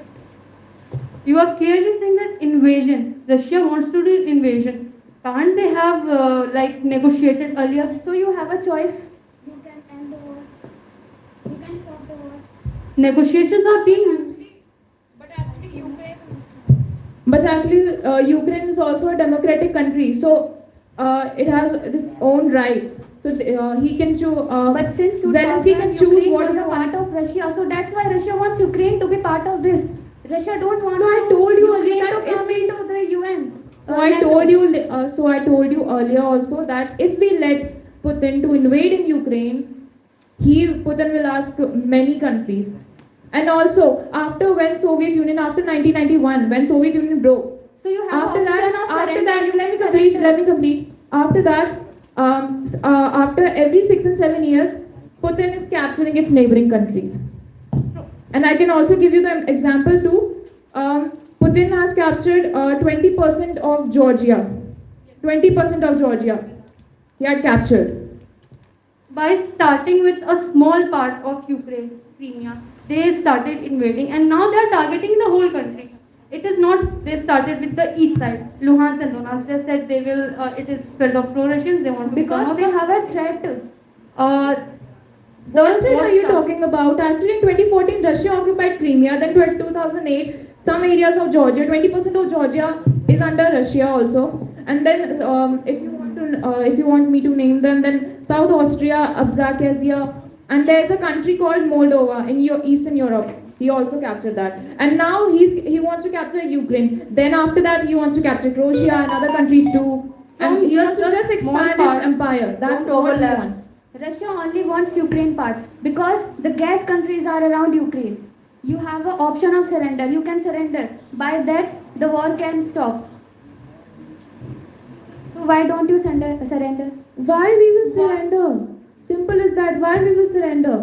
Speaker 2: you are clearly saying that invasion, Russia wants to do invasion. Can't they have negotiated earlier?
Speaker 8: So you have a choice. You can end the war. You can stop the war.
Speaker 2: Negotiations are being.
Speaker 4: But actually, Ukraine is also a democratic country, so it has its own rights. So he can choose.
Speaker 8: But since
Speaker 4: Zelensky can choose
Speaker 8: Ukraine
Speaker 4: what
Speaker 8: was
Speaker 4: he
Speaker 8: a part
Speaker 4: wants.
Speaker 8: of Russia, so that's why Russia wants Ukraine to be part of this. Russia don't want
Speaker 4: So I told you earlier
Speaker 8: Ukraine
Speaker 4: that
Speaker 8: to
Speaker 4: if
Speaker 8: come
Speaker 4: we-
Speaker 8: into the UN.
Speaker 4: So I told you earlier also that if we let Putin to invade in Ukraine, Putin will ask many countries. And also after 1991, when Soviet Union broke.
Speaker 8: So you have
Speaker 4: After
Speaker 8: option
Speaker 4: that,
Speaker 8: of surrender.
Speaker 4: let me complete. After that, after every 6 and 7 years, Putin is capturing its neighboring countries. And I can also give you the example too. Putin has captured 20% of Georgia. 20% of Georgia he had captured.
Speaker 2: By starting with a small part of Ukraine, Crimea, they started invading, and now they are targeting the whole country. It is not they started with the east side, Luhansk and Donetsk. They said they will. It is filled of pro-Russians. They want to
Speaker 8: Because they have a threat.
Speaker 4: What threat are you talking about? Actually, in 2014, Russia occupied Crimea. Then 2008, some areas of Georgia, 20% of Georgia is under Russia also. And then, if you want me to name them, then South Austria, Abkhazia, and there's a country called Moldova in Eastern Europe. He also captured that. And now he wants to capture Ukraine. Then after that, he wants to capture Croatia and other countries too. And he wants to just expand his empire. That's all he wants.
Speaker 8: Russia only wants Ukraine parts because the gas countries are around Ukraine. You have an option of surrender. You can surrender. By that, the war can stop. So why don't you surrender?
Speaker 4: Why we will surrender? Simple as that. Why we will surrender?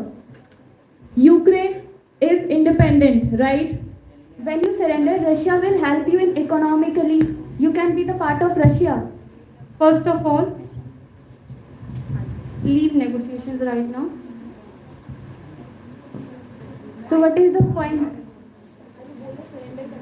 Speaker 4: Ukraine is independent, right?
Speaker 8: When you surrender, Russia will help you in economically. You can be the part of Russia.
Speaker 2: First of all, leave negotiations right now.
Speaker 8: So what is the point?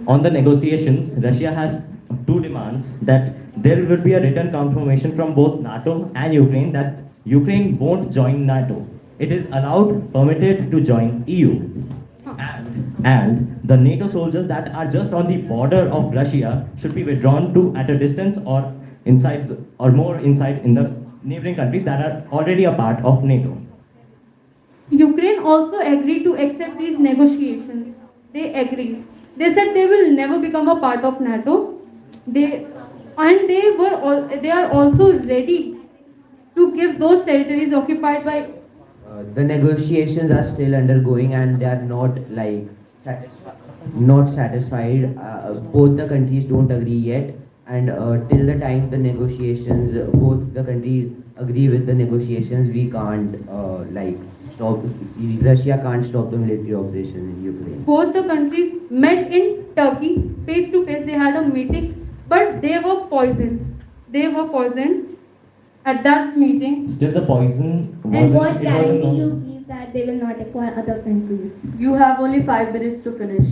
Speaker 5: On the negotiations, Russia has two demands that there will be a written confirmation from both NATO and Ukraine that Ukraine won't join NATO. It is allowed, permitted to join EU. And the NATO soldiers that are just on the border of Russia should be withdrawn to at a distance or inside or more inside in the neighboring countries that are already a part of NATO.
Speaker 2: Ukraine also agreed to accept these negotiations. They agreed. They said they will never become a part of NATO. They are also ready to give those territories occupied by.
Speaker 11: The negotiations are still undergoing and they are not like not satisfied. Both the countries don't agree yet, and till the time the negotiations, both the countries agree with the negotiations, we can't like stop. Russia can't stop the military operation in Ukraine.
Speaker 2: Both the countries met in Turkey face to face. They had a meeting, but they were poisoned. They were poisoned at that meeting.
Speaker 5: Still the poison wasn't,
Speaker 7: And what
Speaker 5: it wasn't
Speaker 7: guarantee
Speaker 5: known.
Speaker 7: you give that they will not acquire other countries?
Speaker 2: You have only 5 minutes to finish.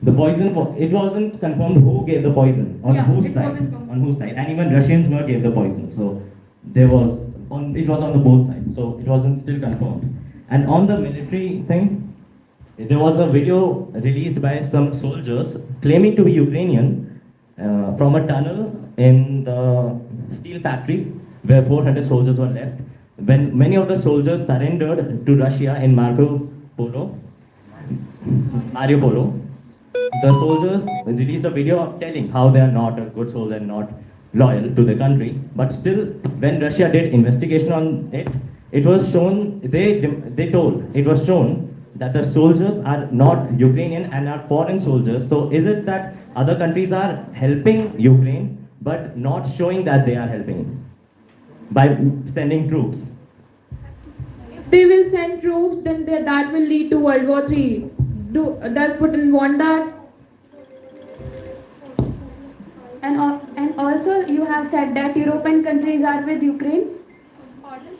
Speaker 5: The poison, it wasn't confirmed who gave the poison, on
Speaker 2: Yeah,
Speaker 5: whose
Speaker 2: it
Speaker 5: side,
Speaker 2: wasn't confirmed.
Speaker 5: on whose side, and even Russians were gave the poison. So there was it was on the both sides. So it wasn't still confirmed. And on the military thing, there was a video released by some soldiers claiming to be Ukrainian from a tunnel in the steel factory where 400 soldiers were left. When many of the soldiers surrendered to Russia in Mario Polo, the soldiers released a video of telling how they are not a good soldier and not loyal to the country. But still, when Russia did investigation on it, it was shown, they told, it was shown that the soldiers are not Ukrainian and are foreign soldiers. So is it that other countries are helping Ukraine but not showing that they are helping by sending troops?
Speaker 4: If they will send troops, then that will lead to World War III. Does Putin want that?
Speaker 8: And also you have said that European countries are with Ukraine.
Speaker 6: Pardon?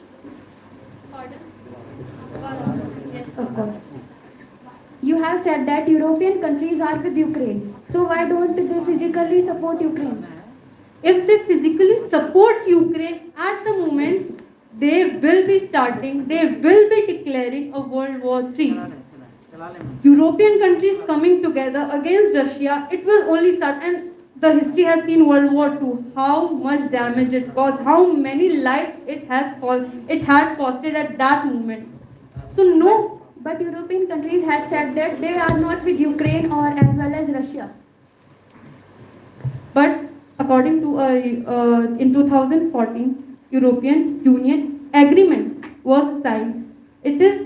Speaker 8: Yes, of course. You have said that European countries are with Ukraine. So why don't they physically support Ukraine?
Speaker 2: If they physically support Ukraine at the moment, they will be declaring a World War III. European countries coming together against Russia, it will only start. And the history has seen World War II, how much damage it caused, how many lives it had costed at that moment. So no.
Speaker 8: But European countries have said that they are not with Ukraine or as well as Russia.
Speaker 2: But according to in 2014, European Union agreement was signed. It is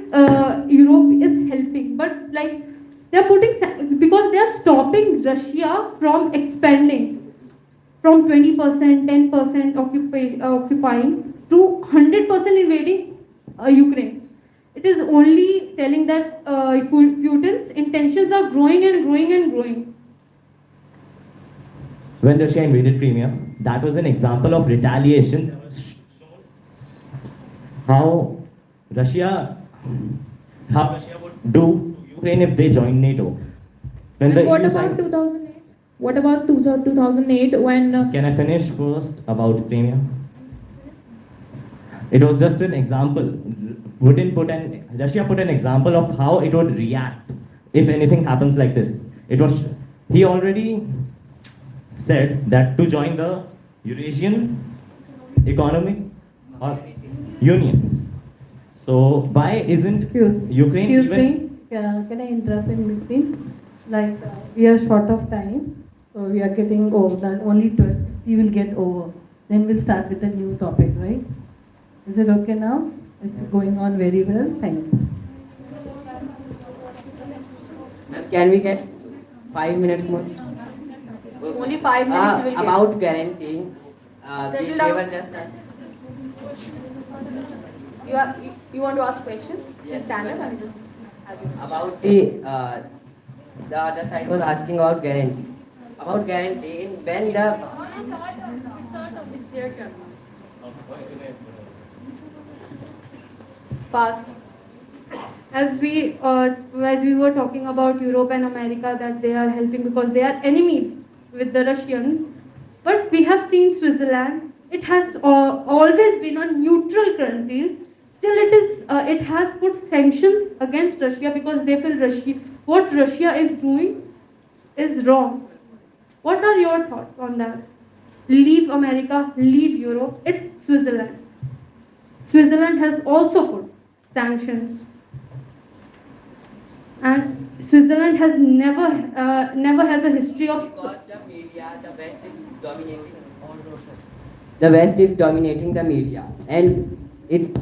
Speaker 2: Europe is helping, but like they are putting, because they are stopping Russia from expanding from 20%, 10% occupying to 100% invading Ukraine. It is only telling that Putin's intentions are growing and growing and growing.
Speaker 5: When Russia invaded Crimea, that was an example of retaliation. How Russia would do to Ukraine if they join NATO. When
Speaker 4: And what
Speaker 5: EU
Speaker 4: about
Speaker 5: signed-
Speaker 4: 2008? What about 2008 when
Speaker 5: Can I finish first about Crimea? It was just an example. Russia put an example of how it would react if anything happens like this. He already said that to join the Eurasian Economic Union. So why isn't Ukraine
Speaker 6: Excuse
Speaker 5: even?
Speaker 6: me, can I interrupt in between? Like, we are short of time, so we are getting over that. Only 12, we will get over. Then we'll start with a new topic, right?
Speaker 14: Is it okay now? It's going on very well. Thank you.
Speaker 3: Can we get 5 minutes more?
Speaker 2: Only 5 minutes you will get.
Speaker 3: About guaranteeing,
Speaker 2: Settle
Speaker 3: they
Speaker 2: down.
Speaker 3: were just
Speaker 2: You want to ask question?
Speaker 3: Yes.
Speaker 2: Stand up and just have you.
Speaker 3: about the other side was asking about guarantee. About guarantee, when the
Speaker 2: It's their turn. Fast.
Speaker 15: As we were talking about Europe and America, that they are helping because they are enemies with the Russians, but we have seen Switzerland. It has always been a neutral country. Still, it has put sanctions against Russia because they feel what Russia is doing is wrong. What are your thoughts on that? Leave America, leave Europe. It's Switzerland. Switzerland has also put sanctions, and Switzerland has never has a history of.
Speaker 3: because the media, the West is dominating. The West is dominating the media, and it.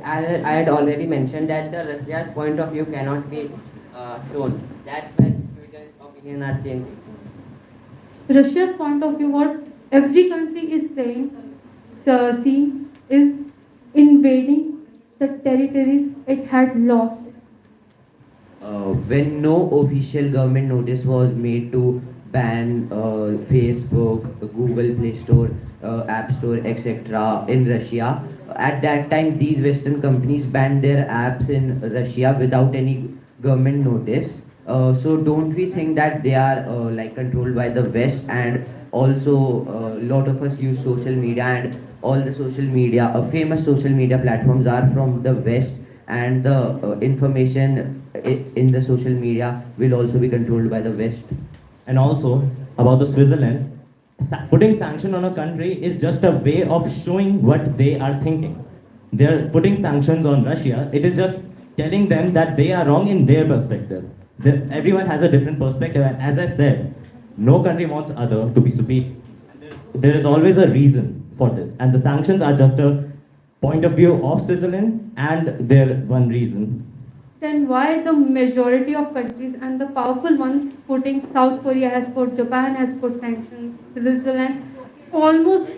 Speaker 3: As I had already mentioned that the Russia's point of view cannot be shown. That's why Sweden's opinion are changing.
Speaker 15: Russia's point of view, what every country is saying, is invading the territories it had lost.
Speaker 11: When no official government notice was made to ban Facebook, Google Play Store, App Store, etc. in Russia, at that time these Western companies banned their apps in Russia without any government notice. So don't we think that they are like controlled by the West, and also a lot of us use social media, and all the social media, famous social media platforms are from the West, and the information in the social media will also be controlled by the West.
Speaker 5: And also about the Switzerland, putting sanction on a country is just a way of showing what they are thinking. They're putting sanctions on Russia. It is just telling them that they are wrong in their perspective. Everyone has a different perspective, and as I said, no country wants other to be superior. There is always a reason for this, and the sanctions are just a point of view of Switzerland and their one reason.
Speaker 15: Then why the majority of countries and the powerful ones putting, South Korea has put, Japan has put sanctions, Switzerland, almost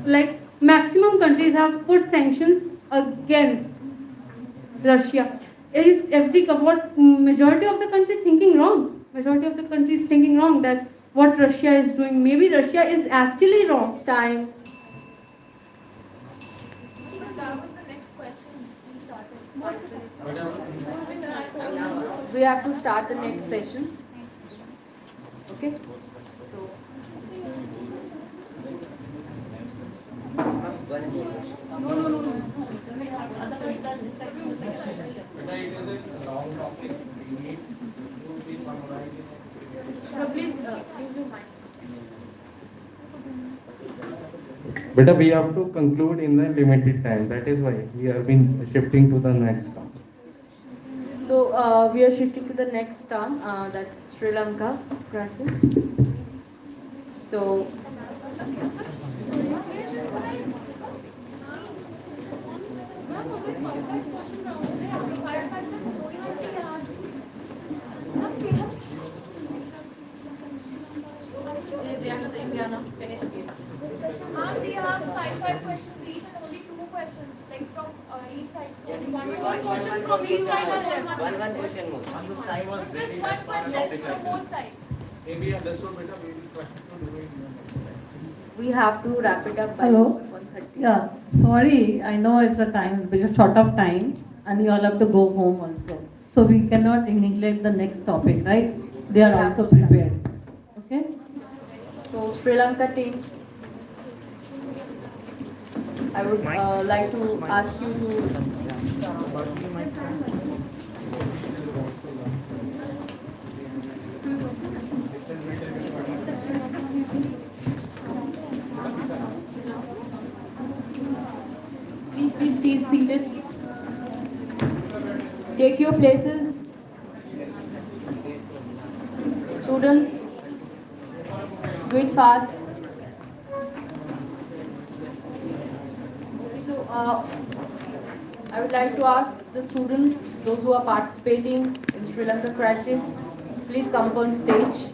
Speaker 15: like maximum countries have put sanctions against Russia. Is what majority of the country thinking wrong? Majority of the countries thinking wrong that what Russia is doing. Maybe Russia is actually wrong.
Speaker 2: It's time.
Speaker 6: That was the next question we started.
Speaker 2: We have to start the next session. Okay? So. No. So please use your mic.
Speaker 16: But we have to conclude in the limited time. That is why we have been shifting to the next term.
Speaker 2: So we are shifting to the next term. That's Sri Lanka Crisis. So.
Speaker 6: They are saying they are not finished yet. Ma'am, we have five questions each and only 2 questions, like from each side. One question from each side and left.
Speaker 3: One question more.
Speaker 6: Just one question from both sides.
Speaker 13: Maybe understood better, maybe question to do it.
Speaker 2: We have to wrap it up by
Speaker 14: Hello?
Speaker 2: 1:30.
Speaker 14: Yeah, sorry, I know it's a time, it's a short of time, and you all have to go home also. So we cannot neglect the next topic, right? They are also prepared. Okay?
Speaker 2: So Sri Lanka team, I would like to ask you to. Please stay seated. Take your places. Students, do it fast. So, I would like to ask the students, those who are participating in Srilankan Crisis, please come on stage.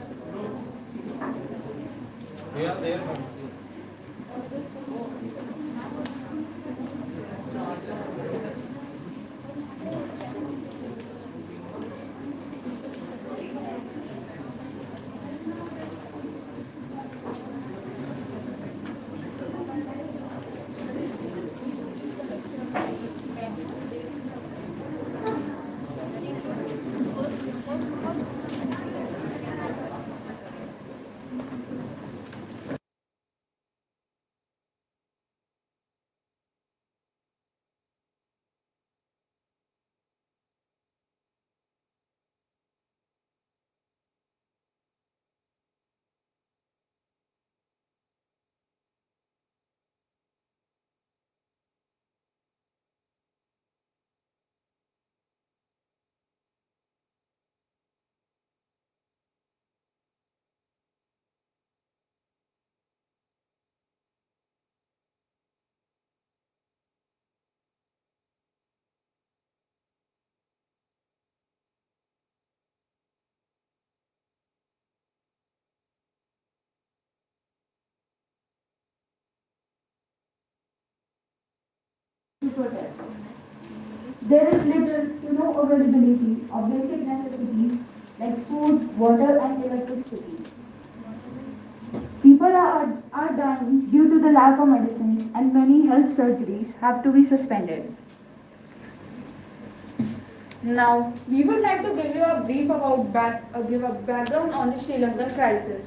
Speaker 7: To protest. There is little to no availability of basic necessities like food, water, and electricity. People are dying due to the lack of medicines, and many health surgeries have to be suspended.
Speaker 15: Now, we would like to give you a brief about give a background on the Sri Lankan crisis.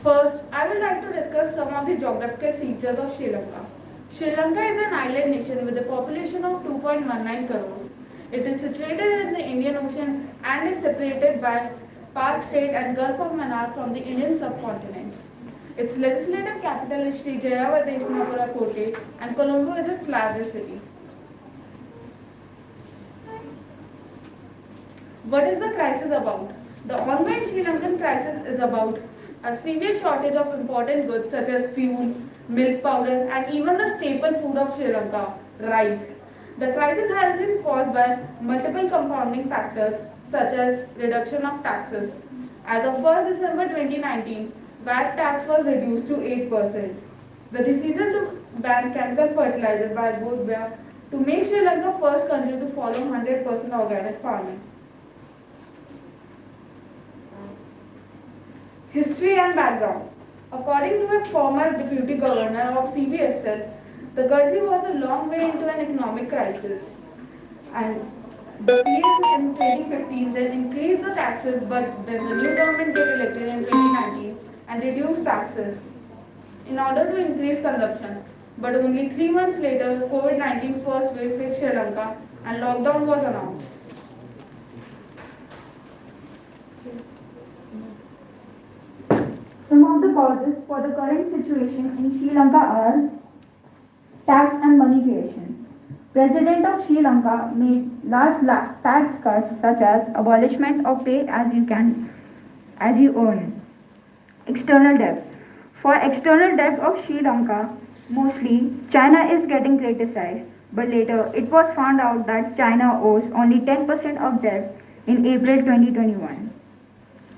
Speaker 15: First, I would like to discuss some of the geographical features of Sri Lanka. Sri Lanka is an island nation with a population of 2.19 crore. It is situated in the Indian Ocean and is separated by Pak Strait and Gulf of Mannar from the Indian subcontinent. Its legislative capital is Sri Jayawardeshpura Kotte and Colombo is its largest city. What is the crisis about? The ongoing Sri Lankan crisis is about a severe shortage of important goods such as fuel, milk powder, and even the staple food of Sri Lanka, rice. The crisis has been caused by multiple compounding factors such as reduction of taxes. As of 1st December 2019, VAT tax was reduced to 8%. The decision to ban chemical fertilizer by Bodhgaya to make Sri Lanka first country to follow 100% organic farming. History and background. According to a former deputy governor of CBSL, the country was a long way into an economic crisis. And the PM in 2015 then increased the taxes, but then the new government got elected in 2019 and reduced taxes in order to increase consumption. But only 3 months later, COVID-19 first wave hit Sri Lanka and lockdown was announced.
Speaker 7: Some of the causes for the current situation in Sri Lanka are tax and money creation. President of Sri Lanka made large tax cuts such as abolishment of pay as you earn. External debt. For external debt of Sri Lanka, mostly China is getting criticized, but later it was found out that China owes only 10% of debt in April 2021.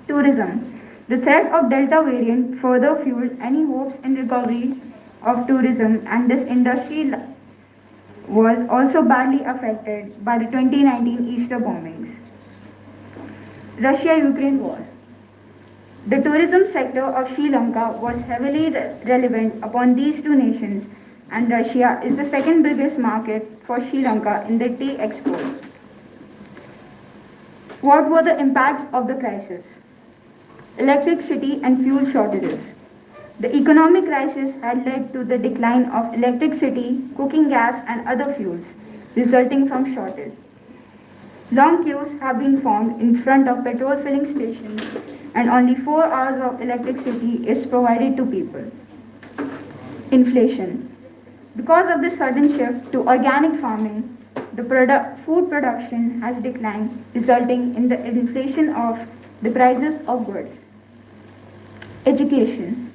Speaker 7: Tourism. The threat of Delta variant further fueled any hopes in recovery of tourism, and this industry was also badly affected by the 2019 Easter bombings. Russia-Ukraine war. The tourism sector of Sri Lanka was heavily relevant upon these two nations, and Russia is the second biggest market for Sri Lanka in the tea export. What were the impacts of the crisis?
Speaker 17: electricity and fuel shortages. The economic crisis had led to the decline of electricity, cooking gas and other fuels, resulting from shortage. Long queues have been formed in front of petrol filling stations and only 4 hours of electricity is provided to people. Inflation. Because of the sudden shift to organic farming, the food production has declined, resulting in the inflation of the prices of goods. Education.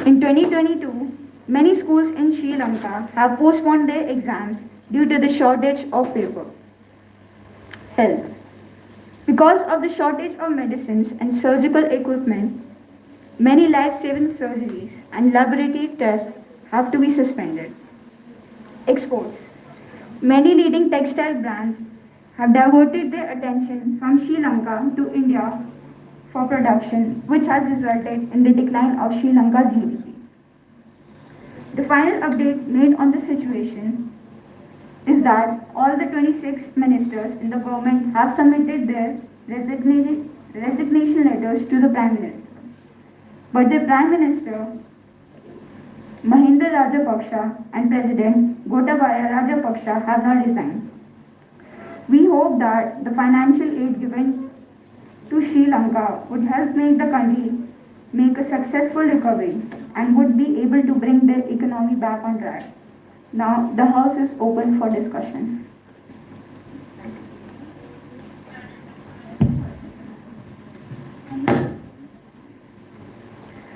Speaker 17: In 2022, many schools in Sri Lanka have postponed their exams due to the shortage of paper. Health. Because of the shortage of medicines and surgical equipment, many life-saving surgeries and laboratory tests have to be suspended. Exports. Many leading textile brands have diverted their attention from Sri Lanka to India for production, which has resulted in the decline of Sri Lanka's GDP. The final update made on the situation is that all the 26 ministers in the government have submitted their resignation letters to the Prime Minister. But the Prime Minister, Mahinda Rajapaksa and President Gotabaya Rajapaksa have not resigned. We hope that the financial aid given to Sri Lanka would help make the country make a successful recovery and would be able to bring their economy back on track. Now the House is open for discussion.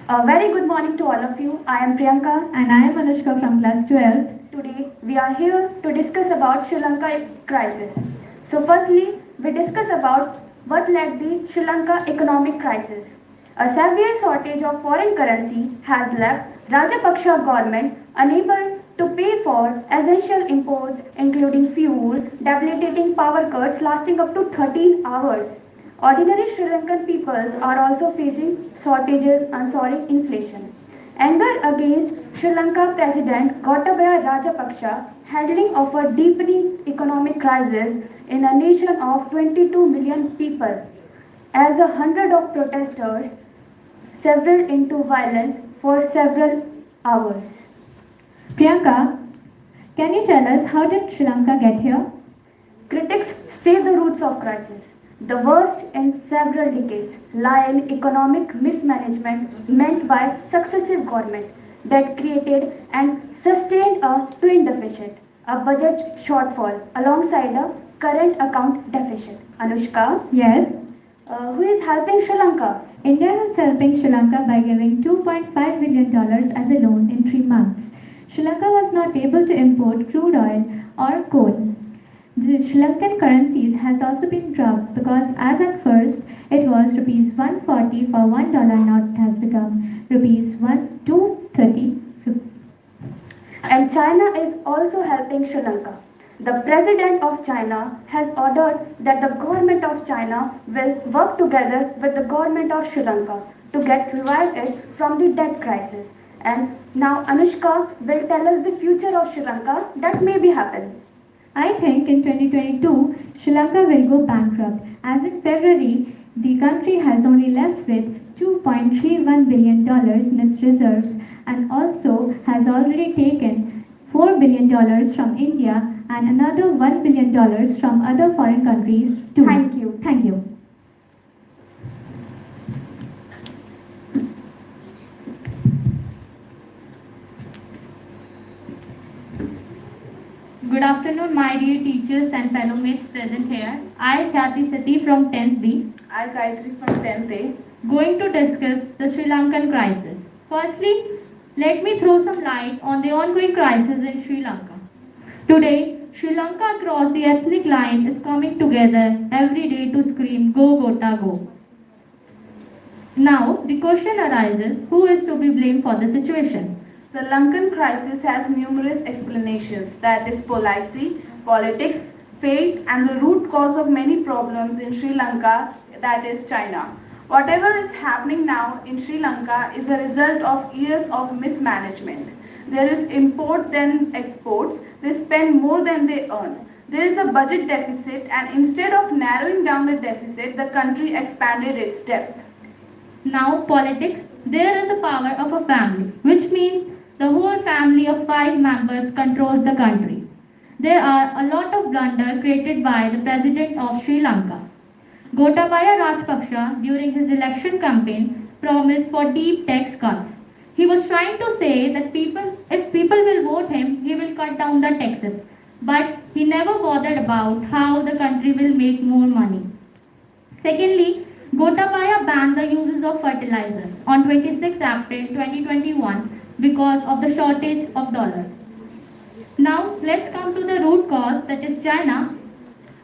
Speaker 8: A very good morning to all of you. I am Priyanka
Speaker 9: And I am Anushka from class 12.
Speaker 8: Today we are here to discuss about Sri Lanka crisis. So firstly, we discuss about what led the Sri Lanka economic crisis. A severe shortage of foreign currency has left Rajapaksa government unable to pay for essential imports including fuel, debilitating power cuts lasting up to 13 hours. Ordinary Sri Lankan peoples are also facing shortages and soaring inflation. Anger against Sri Lanka President Gotabaya Rajapaksa handling of a deepening economic crisis in a nation of 22 million people, as 100 of protesters severed into violence for several hours.
Speaker 9: Priyanka, can you tell us how did Sri Lanka get here?
Speaker 8: Critics say the roots of crisis, the worst in several decades, lie in economic mismanagement meant by successive governments that created and sustained a twin deficit, a budget shortfall alongside a current account deficit. Anushka?
Speaker 9: Yes.
Speaker 8: Who is helping Sri Lanka?
Speaker 9: India is helping Sri Lanka by giving $2.5 billion as a loan in 3 months. Sri Lanka was not able to import crude oil or coal. The Sri Lankan currencies has also been dropped because as at first it was rupees 140 for $1, now it has become rupees 230.
Speaker 8: And China is also helping Sri Lanka. The President of China has ordered that the government of China will work together with the government of Sri Lanka to get revived it from the debt crisis. And now Anushka will tell us the future of Sri Lanka that may be happen.
Speaker 9: I think in 2022, Sri Lanka will go bankrupt, as in February, the country has only left with $2.31 billion in its reserves and also has already taken $4 billion from India and another $1 billion from other foreign countries too.
Speaker 8: Thank you.
Speaker 9: Thank you.
Speaker 18: Good afternoon, my dear teachers and fellow mates present here. I, Khyati Sati from 10th B.
Speaker 19: I, Gayatri from 10th A.
Speaker 18: Going to discuss the Sri Lankan crisis. Firstly, let me throw some light on the ongoing crisis in Sri Lanka. Today, Sri Lanka across the ethnic line is coming together every day to scream, "Go Gota, go." Now, the question arises, who is to be blamed for the situation?
Speaker 19: The Lankan crisis has numerous explanations, that is policy, politics, fate and the root cause of many problems in Sri Lanka, that is China. Whatever is happening now in Sri Lanka is a result of years of mismanagement. There is import then exports, they spend more than they earn. There is a budget deficit and instead of narrowing down the deficit, the country expanded its debt.
Speaker 18: Now, politics, there is a power of a family, which means the whole family of 5 members controls the country. There are a lot of blunder created by the president of Sri Lanka. Gotabaya Rajapaksa, during his election campaign, promised for deep tax cuts. He was trying to say that if people will vote him, he will cut down the taxes. But he never bothered about how the country will make more money. Secondly, Gotabaya banned the uses of fertilizers on 26 April 2021 because of the shortage of dollars. Now, let's come to the root cause, that is China.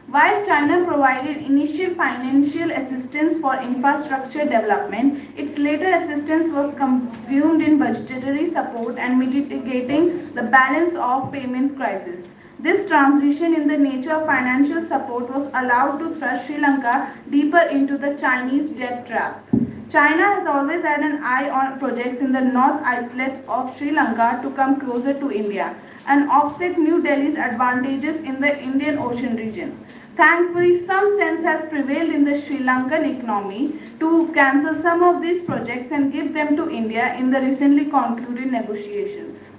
Speaker 19: While China provided initial financial assistance for infrastructure development, its later assistance was consumed in budgetary support and mitigating the balance of payments crisis. This transition in the nature of financial support was allowed to thrust Sri Lanka deeper into the Chinese debt trap. China has always had an eye on projects in the North Islets of Sri Lanka to come closer to India and offset New Delhi's advantages in the Indian Ocean region. Thankfully, some sense has prevailed in the Sri Lankan economy to cancel some of these projects and give them to India in the recently concluded negotiations.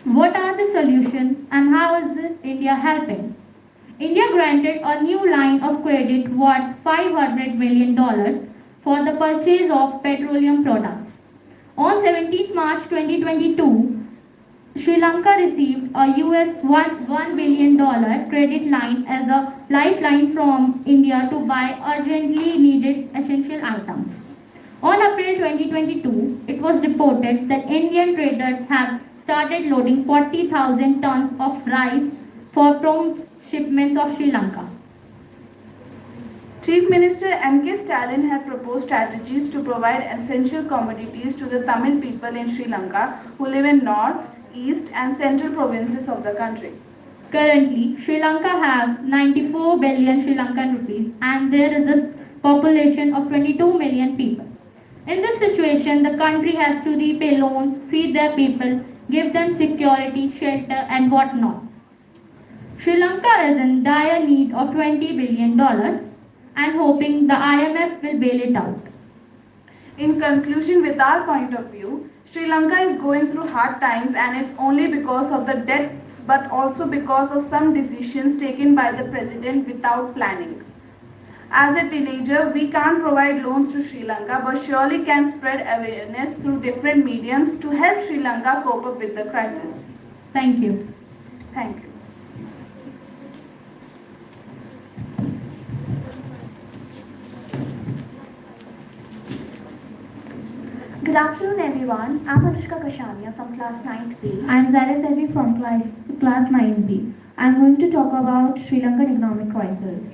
Speaker 18: What are the solutions and how is India helping? India granted a new line of credit worth $500 million for the purchase of petroleum products. On 17 March 2022, Sri Lanka received a US $1 billion credit line as a lifeline from India to buy urgently needed essential items. On April 2022, it was reported that Indian traders have started loading 40,000 tons of rice for prompt shipments of Sri Lanka.
Speaker 19: Chief Minister M.K. Stalin had proposed strategies to provide essential commodities to the Tamil people in Sri Lanka who live in north, east and central provinces of the country.
Speaker 18: Currently, Sri Lanka have 94 billion Sri Lankan rupees and there is a population of 22 million people. In this situation, the country has to repay loans, feed their people, give them security, shelter and whatnot. Sri Lanka is in dire need of $20 billion and hoping the IMF will bail it out.
Speaker 19: In conclusion, with our point of view, Sri Lanka is going through hard times and it's only because of the debts but also because of some decisions taken by the president without planning. As a teenager, we can't provide loans to Sri Lanka but surely can spread awareness through different mediums to help Sri Lanka cope up with the crisis.
Speaker 18: Thank you.
Speaker 19: Thank you.
Speaker 20: Good afternoon everyone, I'm Anushka Kashania from class 9th B.
Speaker 7: I'm Zaira Selvi from class 9B. I'm going to talk about Sri Lankan Economic Crisis.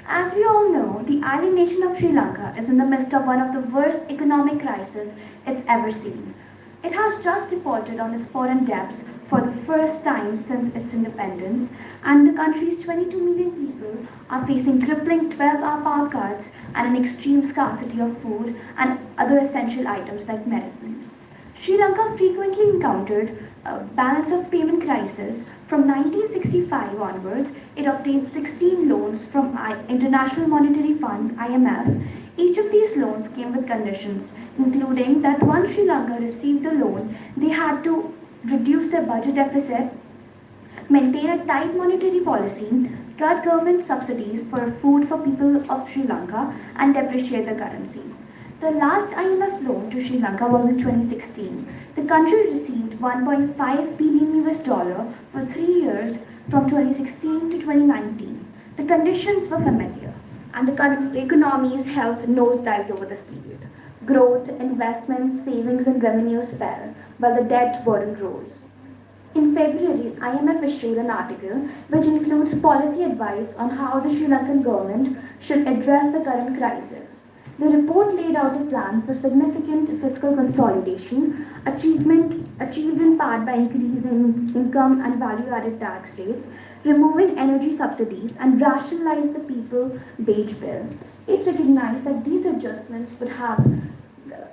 Speaker 20: As we all know, the island nation of Sri Lanka is in the midst of one of the worst economic crises it's ever seen. It has just defaulted on its foreign debts for the first time since its independence, and the country's 22 million people are facing crippling 12-hour power cuts and an extreme scarcity of food and other essential items like medicines. Sri Lanka frequently encountered a balance of payment crisis. From 1965 onwards, it obtained 16 loans from International Monetary Fund (IMF). Each of these loans came with conditions, including that once Sri Lanka received the loan, they had to reduce their budget deficit, maintain a tight monetary policy, cut government subsidies for food for people of Sri Lanka, and depreciate the currency. The last IMF loan to Sri Lanka was in 2016. The country received $1.5 billion for 3 years from 2016 to 2019. The conditions were familiar, and the economy's health nosedived over this period. Growth, investments, savings and revenues fell, while the debt burden rose. In February, IMF issued an article which includes policy advice on how the Sri Lankan government should address the current crisis. The report laid out a plan for significant fiscal consolidation, achieved in part by increasing income and value-added tax rates, removing energy subsidies, and rationalized the people wage bill. It recognized that these adjustments would have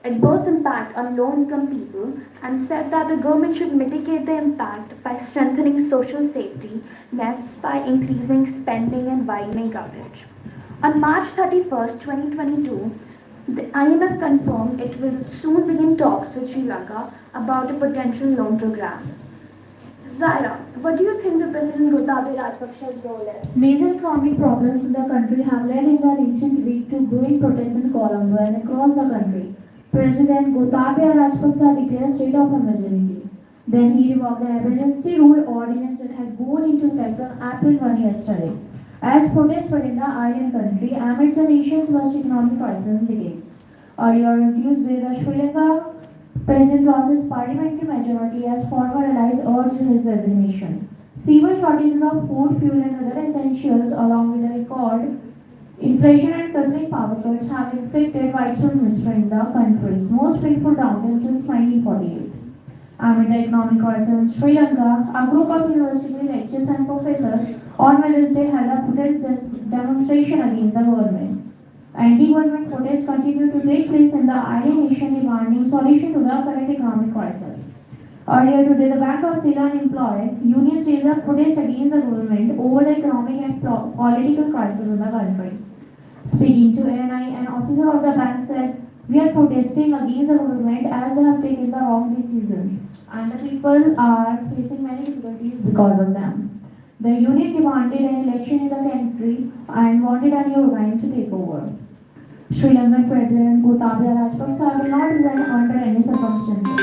Speaker 20: adverse impact on low-income people and said that the government should mitigate the impact by strengthening social safety nets by increasing spending and widening coverage. On March 31st, 2022, the IMF confirmed it will soon begin talks with Sri Lanka about a potential loan program. Zaira, what do you think the President Gotabaya Rajapaksa's role is?
Speaker 7: Major economic problems in the country have led in the recent week to growing protests in Colombo and across the country. President Gotabaya Rajapaksa declared state of emergency. Then he revoked the emergency rule ordinance that had gone into effect on April 1 yesterday. As protests spread in the island country amidst the nation's worst economic crisis in decades. Earlier on Tuesday, the Sri Lanka President lost his parliamentary majority as former allies urged his resignation. Severe shortages of food, fuel and other essentials along with the record inflation and crippling power cuts have inflicted widespread misery in the country's most painful downturn since 1948. Amid the economic crisis in Sri Lanka, a group of university lecturers and professors on Wednesday held a protest demonstration against the government. Anti-government protests continue to take place in the island nation demanding solution to the current economic crisis. Earlier today, the Bank of Ceylon employee union staged a protest against the government over the economic and political crisis in the country. Speaking to ANI, an officer of the bank said, "We are protesting against the government as they have taken the wrong decisions, and the people are facing many difficulties because of them." The union demanded an election in the country and wanted a new government to take over. Sri Lankan President Gotabaya Rajapaksa will not resign under any circumstances.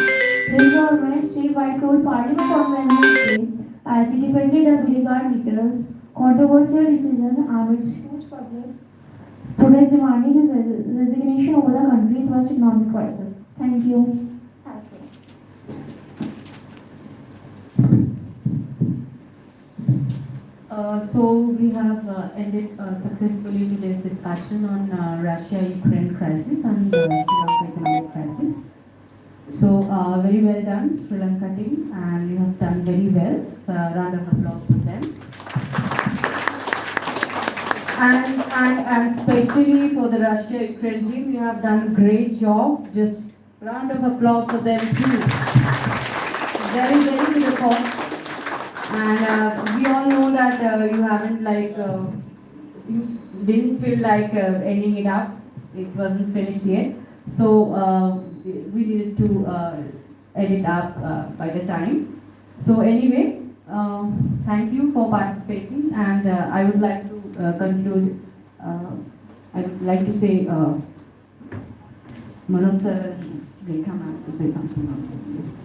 Speaker 7: His government statewide told Parliament on Wednesday as he defended the Viligard leader's controversial decision amidst huge public protest demanding his resignation over the country's worst economic crisis. Thank you.
Speaker 14: So we have ended successfully today's discussion on Russia-Ukraine crisis and Sri Lanka economic crisis. So very well done, Sri Lanka team, and you have done very well. So a round of applause for them. And especially for the Russia-Ukraine team, you have done a great job. Just round of applause for them too. Very, very good effort. And we all know that you haven't you didn't feel like ending it up. It wasn't finished yet. So we needed to end it up by the time. So anyway, thank you for participating, and I would like to conclude. I would like to say, Manoj sir will come out to say something on this.